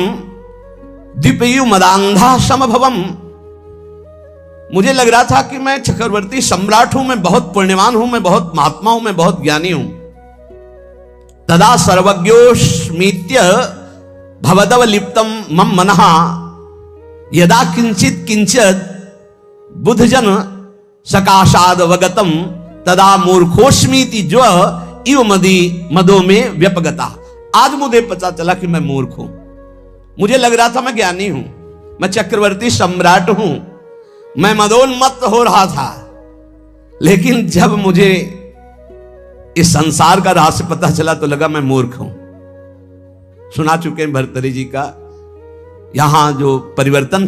द्विपयु मदांधा समभवम, मुझे लग रहा था कि मैं चक्रवर्ती सम्राट हूं, मैं बहुत पुण्यवान हूं, मैं बहुत महात्मा हूं, मैं बहुत ज्ञानी हूं। तदा सर्वज्ञोस्मीत्य भवदव लिप्तम मम मनः यदा किंचित किंचित बुद्धजन सकाशाद वगतम तदा मूर्खोस्मीति जो इव मदी मदो में व्यपगता। आज मुझे पता चला कि मैं मूर्ख हूं। मुझे लग रहा था मैं ज्ञानी हूं, मैं चक्रवर्ती सम्राट हूं, मैं मदोन्मत्त हो रहा था, लेकिन जब मुझे इस संसार का रहस्य पता चला तो लगा मैं मूर्ख हूं। सुना चुके हैं भर्तृहरि जी का यहां जो परिवर्तन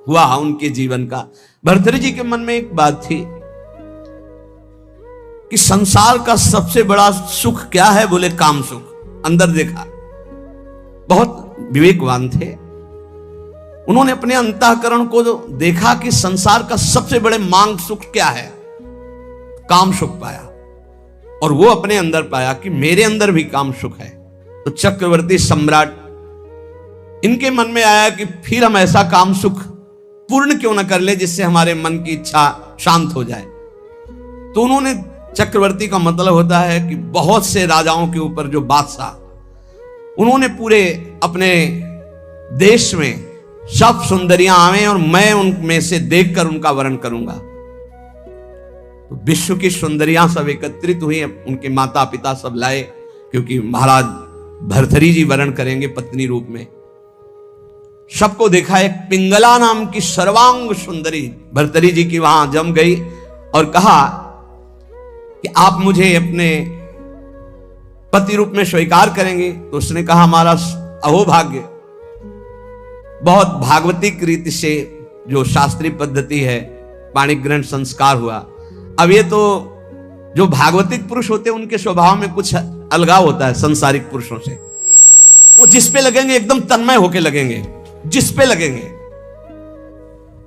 हुआ उनके जीवन का। भर्तृहरि जी के मन में एक बात थी कि संसार का सबसे बड़ा सुख क्या है, बोले काम सुख। अंदर देखा, बहुत विवेकवान थे। उन्होंने अपने अंतःकरण को देखा कि संसार का सबसे बड़े मांग सुख क्या है, काम सुख पाया। और वो अपने अंदर पाया कि मेरे अंदर भी काम सुख है। तो चक्रवर्ती सम्राट, इनके मन में आया कि फिर हम ऐसा काम सुख पूर्ण क्यों न कर ले जिससे हमारे मन की इच्छा शांत हो जाए। तो उन्होंने, चक्रवर्ती का मतलब होता है कि बहुत से राजाओं के ऊपर जो बादशाह, उन्होंने पूरे अपने देश में सब सुंदरियां आवे और मैं उनमें से देखकर उनका वर्ण करूंगा। तो विश्व की सुंदरियां सब एकत्रित हुई, उनके माता पिता सब लाए, क्योंकि महाराज भर्तृहरि जी वर्ण करेंगे पत्नी रूप में। सबको देखा, एक पिंगला नाम की सर्वांग सुंदरी भर्तृहरि जी की वहां जम गई और कहा कि आप मुझे अपने पति रूप में स्वीकार करेंगे। तो उसने कहा हमारा अहोभाग्य। बहुत भागवतिक रीति से जो शास्त्रीय पद्धति है, पाणिग्रहण संस्कार हुआ। अब ये तो जो भागवतिक पुरुष होते हैं उनके स्वभाव में कुछ अलगाव होता है संसारिक पुरुषों से। वो जिस पे लगेंगे एकदम तन्मय होके लगेंगे, जिस पे लगेंगे।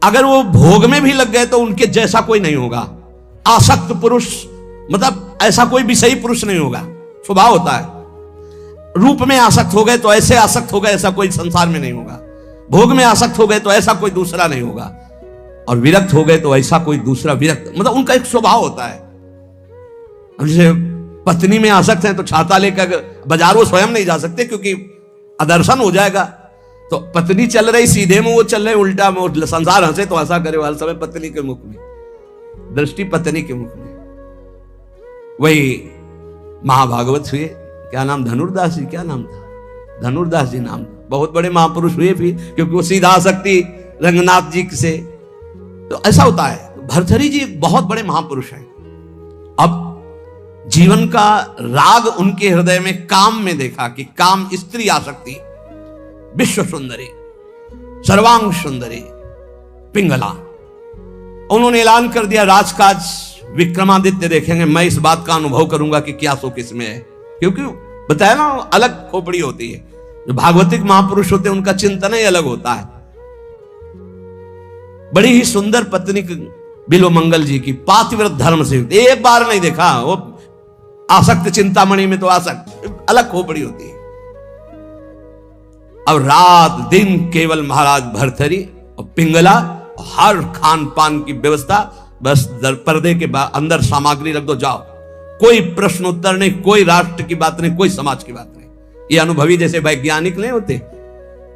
अगर वो भोग में भी लग गए तो उनके जैसा कोई नहीं होगा। आसक्त पुरुष मतलब ऐसा कोई विषयी पुरुष नहीं होगा, स्वभाव होता है। रूप में आसक्त हो गए तो ऐसे आसक्त हो गए, ऐसा कोई संसार में नहीं होगा। भोग में आसक्त हो गए तो ऐसा कोई दूसरा नहीं होगा, और विरक्त हो गए तो ऐसा कोई दूसरा विरक्त, मतलब उनका एक स्वभाव होता है। जैसे पत्नी में आसक्त है तो छाता लेकर बाजार वो स्वयं नहीं जा सकते क्योंकि अदर्शन हो जाएगा। तो पत्नी चल रही सीधे में, वो चल रहे उल्टा में, संसार हंसे तो हंसा करे हर समय पत्नी के मुख में, दृष्टि पत्नी के मुख में। वही महाभागवत हुए, क्या नाम, धनुर्दास जी, क्या नाम था, धनुर्दास जी नाम, बहुत बड़े महापुरुष हुए भी, क्योंकि वो सीधा आसक्ति रंगनाथ जी से। तो ऐसा होता है। भर्तृहरि जी बहुत बड़े महापुरुष हैं। अब जीवन का राग उनके हृदय में काम में देखा कि काम स्त्री आसक्ति, विश्व सुंदरी, सर्वांग सुंदरी, पिंगला। उन्होंने ऐलान कर दिया राजकाज विक्रमादित्य देखेंगे, मैं इस बात का अनुभव करूंगा कि क्या सुख इसमें है। क्योंकि बताया ना, अलग खोपड़ी होती है। जो भागवतिक महापुरुष होते हैं उनका चिंतन ही अलग होता है। बड़ी ही सुंदर पत्नी बिल्व मंगल जी की, पातिव्रत धर्म से, एक बार नहीं देखा। वो आसक्त चिंतामणि में तो आसक्त अलग खोपड़ी होती है। अब रात दिन केवल महाराज भर्तृहरि और पिंगला, हर खान पान की व्यवस्था, बस पर्दे के अंदर सामग्री रख दो, जाओ। कोई प्रश्न उत्तर नहीं, कोई राष्ट्र की बात नहीं, कोई समाज की बात नहीं। ये अनुभवी जैसे वैज्ञानिक नहीं होते,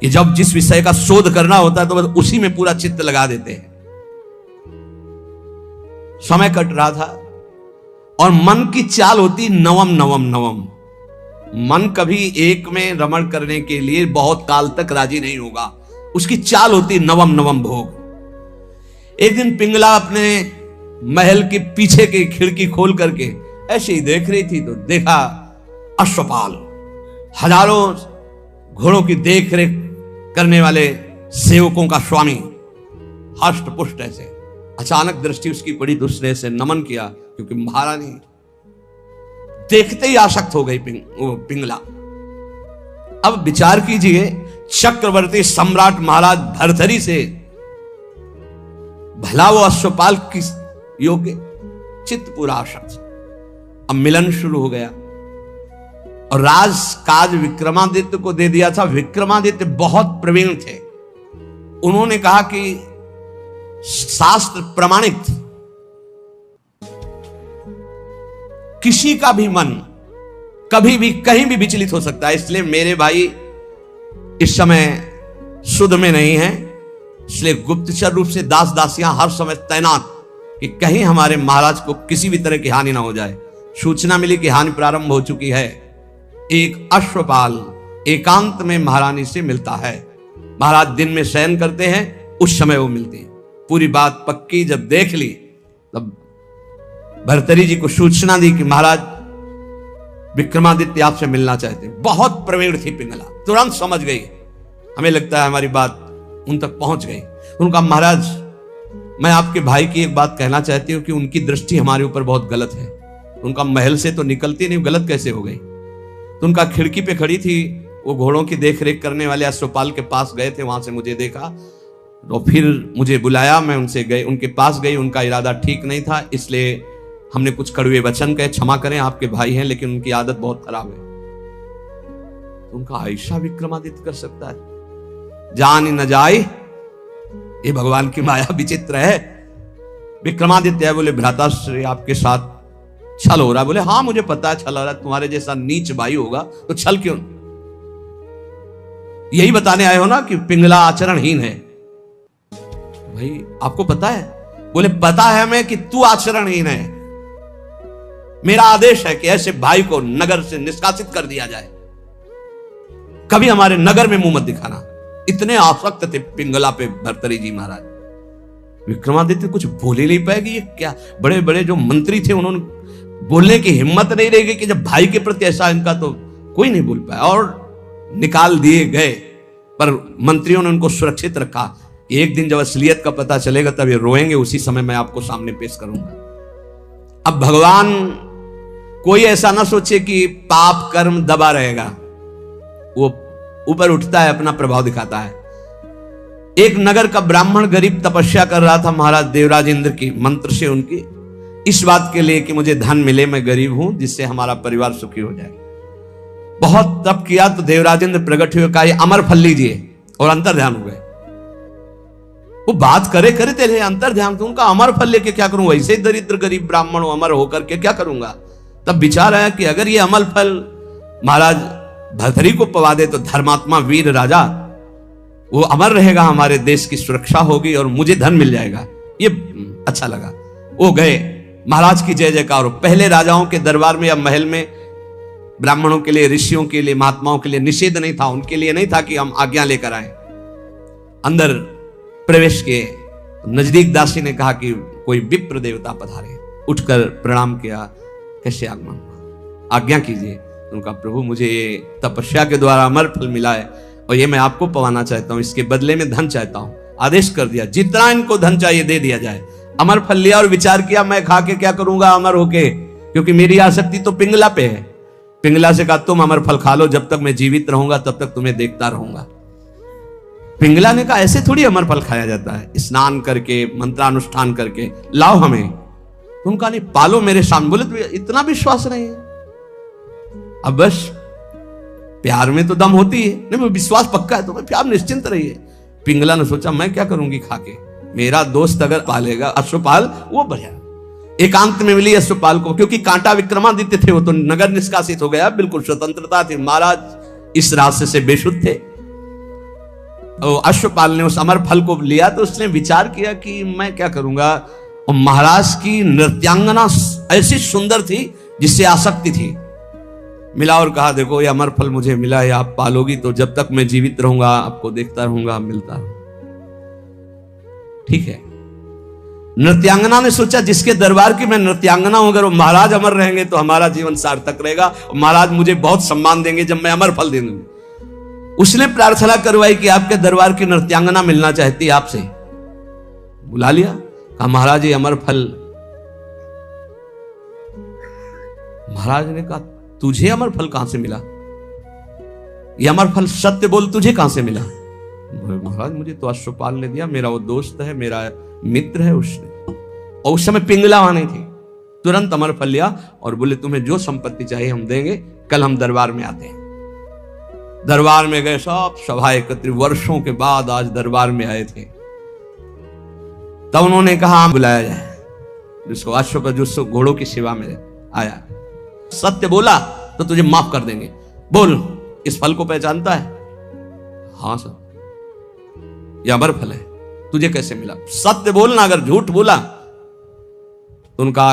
ये जब जिस विषय का शोध करना होता है तो बस उसी में पूरा चित्त लगा देते हैं। समय कट रहा था और मन की चाल होती नवम नवम नवम। मन कभी एक में रमण करने के लिए बहुत काल तक राजी नहीं होगा, उसकी चाल होती नवम नवम भोग। एक दिन पिंगला अपने महल के पीछे की खिड़की खोल करके ऐसे ही देख रही थी तो देखा अश्वपाल, हजारों घोड़ों की देख रेख करने वाले सेवकों का स्वामी, हष्ट पुष्ट ऐसे। अचानक दृष्टि उसकी पड़ी तो उसने से नमन किया, क्योंकि महारानी देखते ही आसक्त हो गई पिंगला। अब विचार कीजिए, चक्रवर्ती सम्राट महाराज भर्तृहरि से भला वो अश्वपाल किस योग्य, चित्त पूरा आसक्त। अब मिलन शुरू हो गया और राज काज विक्रमादित्य को दे दिया था। विक्रमादित्य बहुत प्रवीण थे। उन्होंने कहा कि शास्त्र प्रमाणित किसी का भी मन कभी भी कहीं भी विचलित हो सकता है, इसलिए मेरे भाई इस समय सुध में नहीं है, इसलिए गुप्तचर रूप से दास दासियां हर समय तैनात कि कहीं हमारे महाराज को किसी भी तरह की हानि ना हो जाए। सूचना मिली कि हानि प्रारंभ हो चुकी है। एक अश्वपाल एकांत में महारानी से मिलता है। महाराज दिन में शयन करते हैं, उस समय वो मिलती है। पूरी बात पक्की जब देख ली तब भर्तरी जी को सूचना दी कि महाराज विक्रमादित्य आपसे मिलना चाहते हैं। बहुत प्रवीण थी पिंगला, तुरंत समझ गई। हमें लगता है हमारी बात उन तक पहुंच गई। उनका महाराज मैं आपके भाई की एक बात कहना चाहती हूँ कि उनकी दृष्टि हमारे ऊपर बहुत गलत है। उनका महल से तो निकलती नहीं, गलत कैसे हो गई? तो उनका खिड़की पे खड़ी थी, वो घोड़ों की देख रेख करने वाले अश्वपाल के पास गए थे, वहां से मुझे देखा तो फिर मुझे बुलाया, मैं उनसे गई, उनके पास गई। उनका इरादा ठीक नहीं था, इसलिए हमने कुछ कड़वे वचन कहे, क्षमा करें आपके भाई हैं लेकिन उनकी आदत बहुत खराब है। तो उनका ऐसा विक्रमादित्य कर सकता है? जान ही न जाए, ये भगवान की माया विचित्र है। विक्रमादित्य बोले भ्राताश्री आपके साथ छल हो रहा है। बोले हाँ मुझे पता है छल हो रहा है, तुम्हारे जैसा नीच भाई होगा तो छल क्यों? यही बताने आए हो ना कि पिंगला आचरणहीन है। भाई आपको पता है? बोले पता है हमें कि तू आचरणहीन है। मेरा आदेश है कि ऐसे भाई को नगर से निष्कासित कर दिया जाए, कभी हमारे नगर में मुंह मत दिखाना। इतने आसक्त थे पिंगला पे भर्तरी जी महाराज। विक्रमादित्य कुछ बोल ही नहीं पाएगी, ये क्या? बड़े बड़े जो मंत्री थे उन्होंने बोलने की हिम्मत नहीं रहेगी कि जब भाई के प्रति ऐसा इनका, तो कोई नहीं बोल पाया और निकाल दिए गए। पर मंत्रियों ने उनको सुरक्षित रखा। एक दिन जब असलियत का पता चलेगा तब ये रोएंगे, उसी समय मैं आपको सामने पेश करूंगा। अब भगवान कोई ऐसा ना सोचे कि पाप कर्म दबा रहेगा, वो ऊपर उठता है, अपना प्रभाव दिखाता है। एक नगर का ब्राह्मण गरीब तपस्या कर रहा था महाराज देवराज इंद्र की मंत्र से उनकी, इस बात के लिए कि मुझे धन मिले, मैं गरीब हूं, जिससे हमारा परिवार सुखी हो जाए। बहुत तप किया तो देवराज इंद्र प्रकट हुए, कहा अमर फल लीजिए, और अंतर ध्यान हो गए। वो बात करे करते रहे, अंतर ध्यान। तो उनका अमर फल लेके क्या करूंगा? ऐसे ही दरिद्र गरीब ब्राह्मण अमर होकर के क्या करूंगा? तब विचार आया कि अगर ये अमल फल महाराज भर्तरी को पवा दे तो धर्मात्मा वीर राजा वो अमर रहेगा, हमारे देश की सुरक्षा होगी और मुझे धन मिल जाएगा। ये अच्छा लगा। वो गए, महाराज की जय जयकार। पहले राजाओं के दरबार में या महल में ब्राह्मणों के लिए, ऋषियों के लिए, महात्माओं के लिए निषेध नहीं था, उनके लिए नहीं था कि हम आज्ञा लेकर आए। अंदर प्रवेश किए, नजदीक दासी ने कहा कि कोई विप्र देवता पधारे। उठकर प्रणाम किया, कैसे आगमन हुआ? आज्ञा कीजिए। उनका प्रभु मुझे ये तपस्या के द्वारा अमर फल मिला है और ये मैं आपको पवाना चाहता हूं, इसके बदले में धन चाहता हूं। आदेश कर दिया जितना इनको धन चाहिए दे दिया जाए। अमर फल लिया और विचार किया मैं खा के क्या करूंगा अमर होके, क्योंकि मेरी आसक्ति तो पिंगला पे है। पिंगला से कहा तुम अमर फल खा लो, जब तक मैं जीवित रहूंगा तब तक तुम्हें देखता रहूंगा। पिंगला ने कहा ऐसे थोड़ी अमर फल खाया जाता है, स्नान करके मंत्रानुष्ठान करके लाओ हमें। तुम कहा नहीं पालो मेरे सामने। बोले तो इतना विश्वास नहीं है? अब बस प्यार में तो दम होती है, नहीं विश्वास पक्का है तो मैं प्यार निश्चिंत रहिए। पिंगला ने सोचा मैं क्या करूंगी खा के, मेरा दोस्त अगर पालेगा अश्वपाल वो बढ़िया। एकांत में मिली अश्वपाल को, क्योंकि कांटा विक्रमादित्य थे, वो तो नगर निष्कासित हो गया, बिल्कुल स्वतंत्रता थी। महाराज इस रास्ते से बेशुद्ध थे। अश्वपाल ने उस अमर फल को लिया तो उसने विचार किया कि मैं क्या करूंगा। और महाराज की नृत्यांगना ऐसी सुंदर थी जिससे आसक्ति थी, मिला और कहा देखो ये अमर फल मुझे मिला है, आप पालोगी तो जब तक मैं जीवित रहूंगा आपको देखता रहूंगा, मिलता रहूंगा। ठीक है। नृत्यांगना ने सोचा जिसके दरबार की मैं नृत्यांगना हूं, अगर वो महाराज अमर रहेंगे तो हमारा जीवन सार्थक रहेगा और महाराज मुझे बहुत सम्मान देंगे जब मैं अमर फल दे दूंगी। उसने प्रार्थना करवाई कि आपके दरबार की नृत्यांगना मिलना चाहती है आपसे। बुला लिया, कहा महाराज ये अमर फल। महाराज ने कहा तुझे अमर फल कहां से मिला? ये अमर फल सत्य बोल तुझे कहां से मिला? महाराज मुझे तो अश्वपाल ने दिया, मेरा वो दोस्त है, मेरा मित्र है उसने। और उस समय पिंगला वहां नहीं थी। तुरंत अमर फल लिया और बोले तुम्हें जो संपत्ति चाहिए हम देंगे, कल हम दरबार में आते हैं। दरबार में गए, सब सभा एकत्रित, वर्षों के बाद आज दरबार में आए थे। तब उन्होंने कहा बुलाया जाए जिसको अश्व पर, जो घोड़ों की सेवा में आया। सत्य बोला तो तुझे माफ कर देंगे। बोल इस फल को पहचानता है? हाँ सर, यह अमर फल है, तुझे कैसे मिला? सत्य बोलना, अगर झूठ बोला तो उनका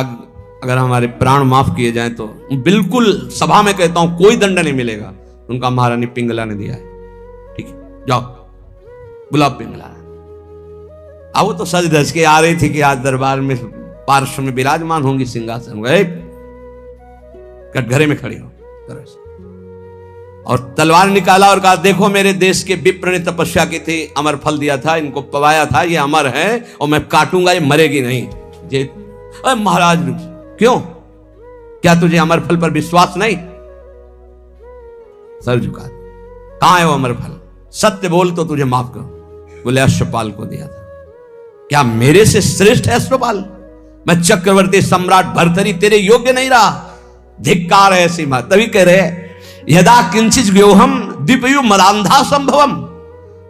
अगर हमारे प्राण माफ किए जाएं तो बिल्कुल सभा में कहता हूं कोई दंड नहीं मिलेगा। उनका महारानी पिंगला ने दिया है। ठीक है जाओ, बुला पिंगला। अब वो तो सज धज के आ रही थी कि आज दरबार में पार्श्व में विराजमान होंगी सिंहासन, कटघरे में खड़ी हो और तलवार निकाला और कहा देखो मेरे देश के विप्र ने तपस्या की थी, अमर फल दिया था, इनको पवाया था, ये अमर है और मैं काटूंगा, ये मरेगी नहीं। ये महाराज क्यों, क्या तुझे अमर फल पर विश्वास नहीं? सर झुका, कहां है वो अमर फल, सत्य बोल तो तुझे माफ करो। बोले अश्वपाल को दिया था। क्या मेरे से श्रेष्ठ है अश्वपाल? मैं चक्रवर्ती सम्राट भर्तरी तेरे योग्य नहीं रहा, धिक्कार है ऐसी बात। तभी कह रहे यदा किंचित व्योहम द्विपयु मदांधा संभवम,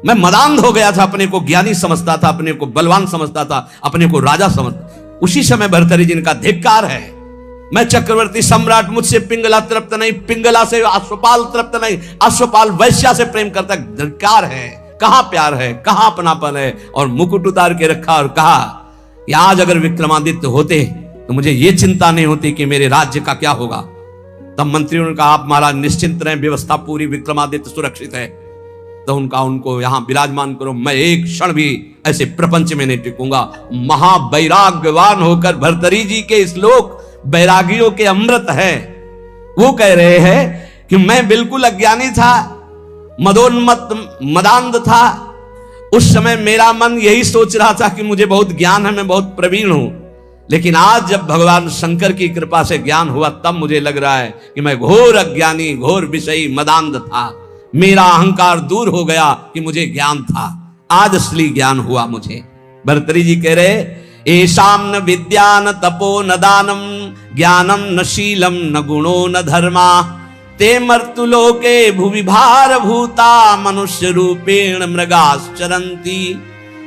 मैं मदांध हो गया था, अपने को ज्ञानी समझता था, अपने को बलवान समझता था, अपने को राजा समझता। उसी समय भर्तरी जिनका धिक्कार है, मैं चक्रवर्ती सम्राट, मुझसे पिंगला तृप्त नहीं, पिंगला से अश्वपाल तृप्त नहीं, अश्वपाल वैश्या से प्रेम करता, धिक्कार है। कहां प्यार है, कहां अपनापन है? और मुकुट उतार के रखा और कहा कि आज अगर विक्रमादित्य होते तो मुझे यह चिंता नहीं होती कि मेरे राज्य का क्या होगा। तब मंत्रियों ने कहा आप महाराज निश्चिंत रहें, व्यवस्था पूरी, विक्रमादित्य सुरक्षित है। तो उनको यहां विराजमान करो, मैं एक क्षण भी ऐसे प्रपंच में नहीं टिकूंगा। महावैराग्यवान होकर भर्तरी जी के श्लोक बैरागियों के अमृत है। वो कह रहे हैं कि मैं बिल्कुल अज्ञानी था, मदोन्मत्त मदांध था। उस समय मेरा मन यही सोच रहा था कि मुझे बहुत ज्ञान है, मैं बहुत प्रवीण हूं। लेकिन आज जब भगवान शंकर की कृपा से ज्ञान हुआ तब मुझे लग रहा है कि मैं घोर अज्ञानी, घोर विषयी, मदांध था। मेरा अहंकार दूर हो गया कि मुझे ज्ञान था, आज असली ज्ञान हुआ मुझे। भर्तरी जी कह रहे एषाम न विद्या न तपो न दानम ज्ञानम न शीलम न गुणो न धर्मा ते मर्तुलोके भुवि भार भूता मनुष्य रूपेण मृगाश्चरन्ति।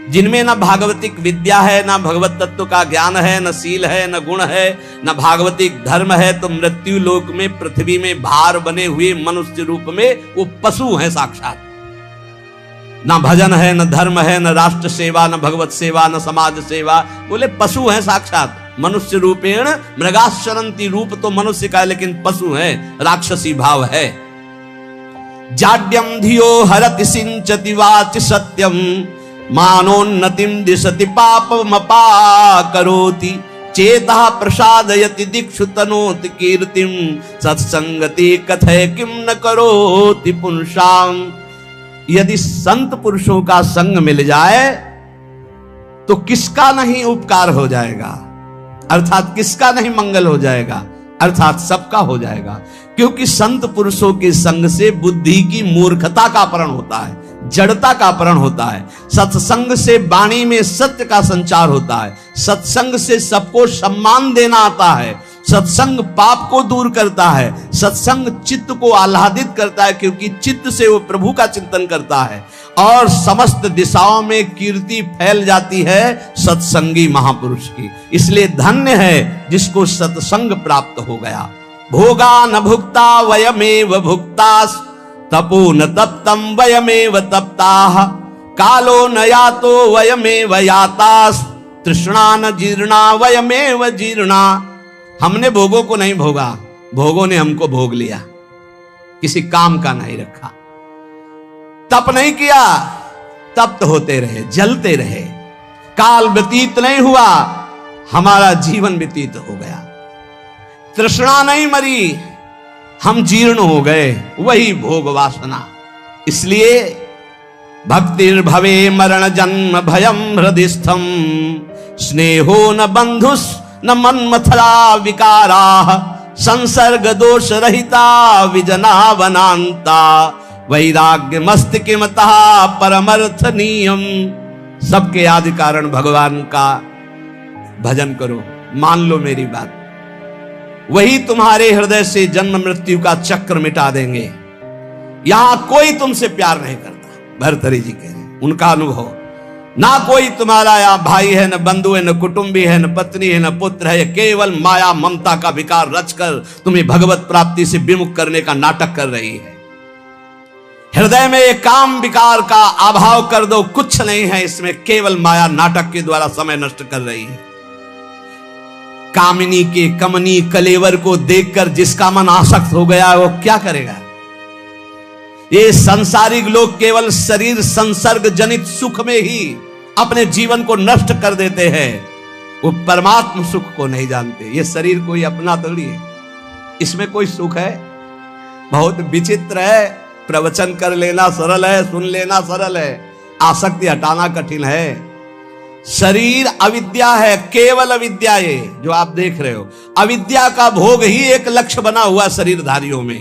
जिनमें न भागवतिक विद्या है, न भगवत तत्व का ज्ञान है, न शील है, न गुण है, न भागवतिक धर्म है, तो मृत्यु लोक में पृथ्वी में भार बने हुए मनुष्य रूप में वो पशु हैं साक्षात। न भजन है, न धर्म है, न राष्ट्र सेवा, न भगवत सेवा, न समाज सेवा, बोले पशु हैं साक्षात। मनुष्य रूपेण मृगाश्चरन्ति, रूप तो मनुष्य का है लेकिन पशु है, राक्षसी भाव है। जाड्यम धियो हरति सिंचति वाचि सत्यम मानोन्नतिम दिशति पापमपा करोति चेतः प्रसादयति दिक्षु तनोति कीर्तिम सत्संगति कथय किम न करोति पुंसाम। यदि संत पुरुषों का संग मिल जाए तो किसका नहीं उपकार हो जाएगा, अर्थात किसका नहीं मंगल हो जाएगा, अर्थात सबका हो जाएगा। क्योंकि संत पुरुषों के संग से बुद्धि की मूर्खता का अपहरण होता है, जड़ता का अपहरण होता है। सत्संग से वाणी में सत्य का संचार होता है। सत्संग से सबको सम्मान देना आता है। सत्संग पाप को दूर करता है। सत्संग चित्त को आह्लादित करता है, क्योंकि चित्त से वो प्रभु का चिंतन करता है और समस्त दिशाओं में कीर्ति फैल जाती है सत्संगी महापुरुष की। इसलिए धन्य है जिसको सत्संग प्राप्त हो गया। भोगा न भुक्ता वयमेव भुक्तास तपो न तप्तम वयमेव तप्ताः कालो न यातो वयमेव यातास तृष्णा न जीर्णा वयमेव जीर्णा। हमने भोगों को नहीं भोगा, भोगों ने हमको भोग लिया, किसी काम का नहीं रखा। तप नहीं किया, तप्त होते रहे, जलते रहे। काल व्यतीत नहीं हुआ, हमारा जीवन व्यतीत हो गया। तृष्णा नहीं मरी, हम जीर्ण हो गए, वही भोग वासना। इसलिए भक्तिर्भवे मरण जन्म भयम हृदिस्थम स्नेहो न बंधुस न मन्मथरा विकारा संसर्ग दोष रहिता विजना वनांता वैराग्य मस्त किमतः परमर्थ नियम। सबके आदि कारण भगवान का भजन करो, मान लो मेरी बात, वही तुम्हारे हृदय से जन्म मृत्यु का चक्र मिटा देंगे। यहां कोई तुमसे प्यार नहीं करता, भर्तरी जी कह रहे हैं, उनका अनुभव। ना कोई तुम्हारा यहाँ भाई है, न बंधु है, न कुटुंबी है, न पत्नी है, न पुत्र है। केवल माया ममता का विकार रचकर तुम्हें भगवत प्राप्ति से विमुख करने का नाटक कर रही है। हृदय में एक काम विकार का अभाव कर दो, कुछ नहीं है इसमें, केवल माया नाटक के द्वारा समय नष्ट कर रही है। कामिनी के कमनी कलेवर को देखकर जिसका मन आसक्त हो गया वो क्या करेगा? ये संसारिक लोग केवल शरीर संसर्ग जनित सुख में ही अपने जीवन को नष्ट कर देते हैं, वो परमात्म सुख को नहीं जानते। ये शरीर कोई अपना थोड़ी है, इसमें कोई सुख है? बहुत विचित्र है। प्रवचन कर लेना सरल है, सुन लेना सरल है, आसक्ति हटाना कठिन है। शरीर अविद्या है, केवल अविद्या। ये जो आप देख रहे हो, अविद्या का भोग ही एक लक्ष्य बना हुआ शरीरधारियों में।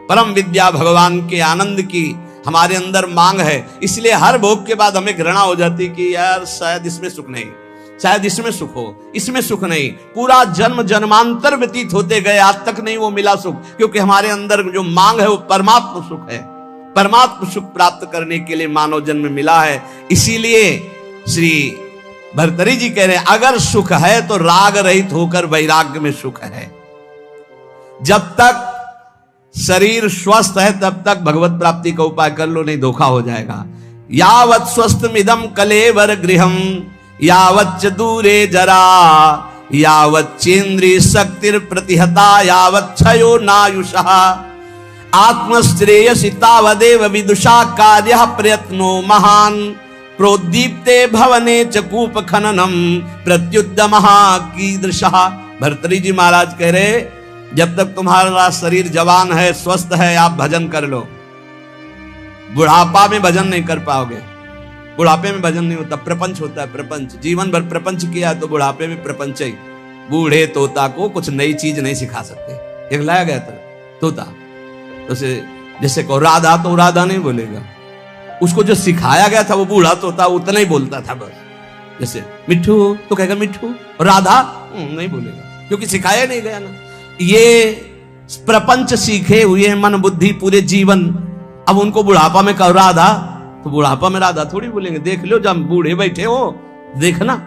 परम विद्या भगवान के आनंद की हमारे अंदर मांग है, इसलिए हर भोग के बाद हमें घृणा हो जाती कि यार शायद इसमें सुख नहीं, शायद इसमें सुख हो, इसमें सुख नहीं। पूरा जन्म जन्मांतर व्यतीत होते गए, आज तक नहीं वो मिला सुख, क्योंकि हमारे अंदर जो मांग है वो परमात्म सुख है। परमात्म सुख प्राप्त करने के लिए मानव जन्म मिला है। इसीलिए श्री भर्तृहरि जी कह रहे हैं, अगर सुख है तो राग रहित होकर वैराग्य में सुख है। जब तक शरीर स्वस्थ है तब तक भगवत प्राप्ति का उपाय कर लो, नहीं धोखा हो जाएगा। यावत् स्वस्थमिदं कलेवर गृहम यावच्च दूरे जरा यावच्चेन्द्रिय शक्तिर प्रतिहता यावच्छयो नायुषः आत्मश्रेयसि तावदेव विदुषा कार्यः प्रयत्नो महान् प्रोद्दीप्ते भवने च कूप खननम प्रत्युद्यमः कीदृशः। भर्तृहरि जी महाराज कह रहे, जब तक तुम्हारा शरीर जवान है, स्वस्थ है, आप भजन कर लो। बुढ़ापा में भजन नहीं कर पाओगे। बुढ़ापे में भजन नहीं होता, प्रपंच होता है। प्रपंच जीवन भर प्रपंच किया तो बुढ़ापे में प्रपंच ही। बूढ़े तोता को कुछ नई चीज नहीं सिखा सकते। एक लाया गया था तोता, तो जैसे को राधा, तो राधा नहीं बोलेगा। उसको जो सिखाया गया था वो बूढ़ा तोता उतना ही बोलता था बस। जैसे मिठू तो कहेगा मिठू, राधा नहीं बोलेगा, क्योंकि सिखाया नहीं गया ना। ये प्रपंच सीखे हुए मन बुद्धि पूरे जीवन, अब उनको बुढ़ापा में कहो राधा, तो बुढ़ापा में राधा थोड़ी बोलेंगे। देख लो जब बूढ़े बैठे हो, देखना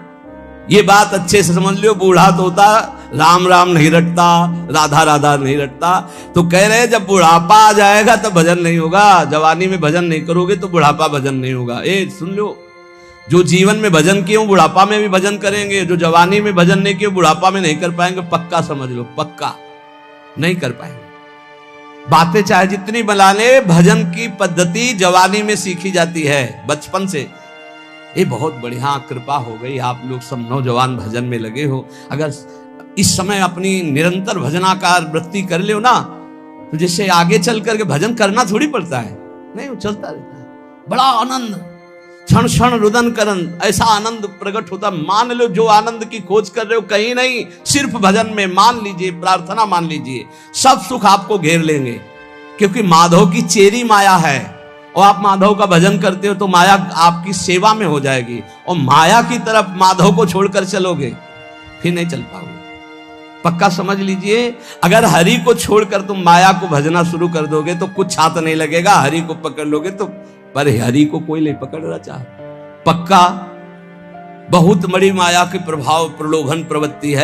ये बात अच्छे से समझ लो। बूढ़ा तोता राम राम नहीं रटता, राधा राधा नहीं रटता। तो कह रहे हैं जब बुढ़ापा आ जाएगा तो भजन नहीं होगा। जवानी में भजन नहीं करोगे तो बुढ़ापा भजन नहीं होगा। ए सुन लो, जो जीवन में भजन किए बुढ़ापा में भी भजन करेंगे, जो जवानी में भजन नहीं किए बुढ़ापा में नहीं कर पाएंगे। पक्का समझ लो, पक्का नहीं कर पाएंगे। बातें चाहे जितनी बना ले, भजन की पद्धति जवानी में सीखी जाती है, बचपन से। ये बहुत बढ़िया कृपा हो गई, आप लोग सब नौजवान भजन में लगे हो। अगर इस समय अपनी निरंतर भजनाकार वृत्ति कर ले ना, तो जैसे आगे चल करके भजन करना थोड़ी पड़ता है, नहीं वो चलता रहता है। बड़ा आनंद, क्षण क्षण रुदन करन, ऐसा आनंद प्रकट होता। मान लो जो आनंद की खोज कर रहे हो कहीं नहीं, सिर्फ भजन में मान लीजिए, प्रार्थना मान लीजिए, सब सुख आपको घेर लेंगे। क्योंकि माधव की चेरी माया है, और आप माधव का भजन करते हो तो माया आपकी सेवा में हो जाएगी। और माया की तरफ माधव को छोड़कर चलोगे फिर नहीं चल पाओगे। पक्का समझ लीजिए, अगर हरि को छोड़कर तुम माया को भजना शुरू कर दोगे तो कुछ हाथ नहीं लगेगा। हरि को पकड़ लोगे तो, पर हरि को कोई नहीं पकड़ रहा चाह। पक्का बहुत बड़ी माया के प्रभाव प्रलोभन प्रवृत्ति है।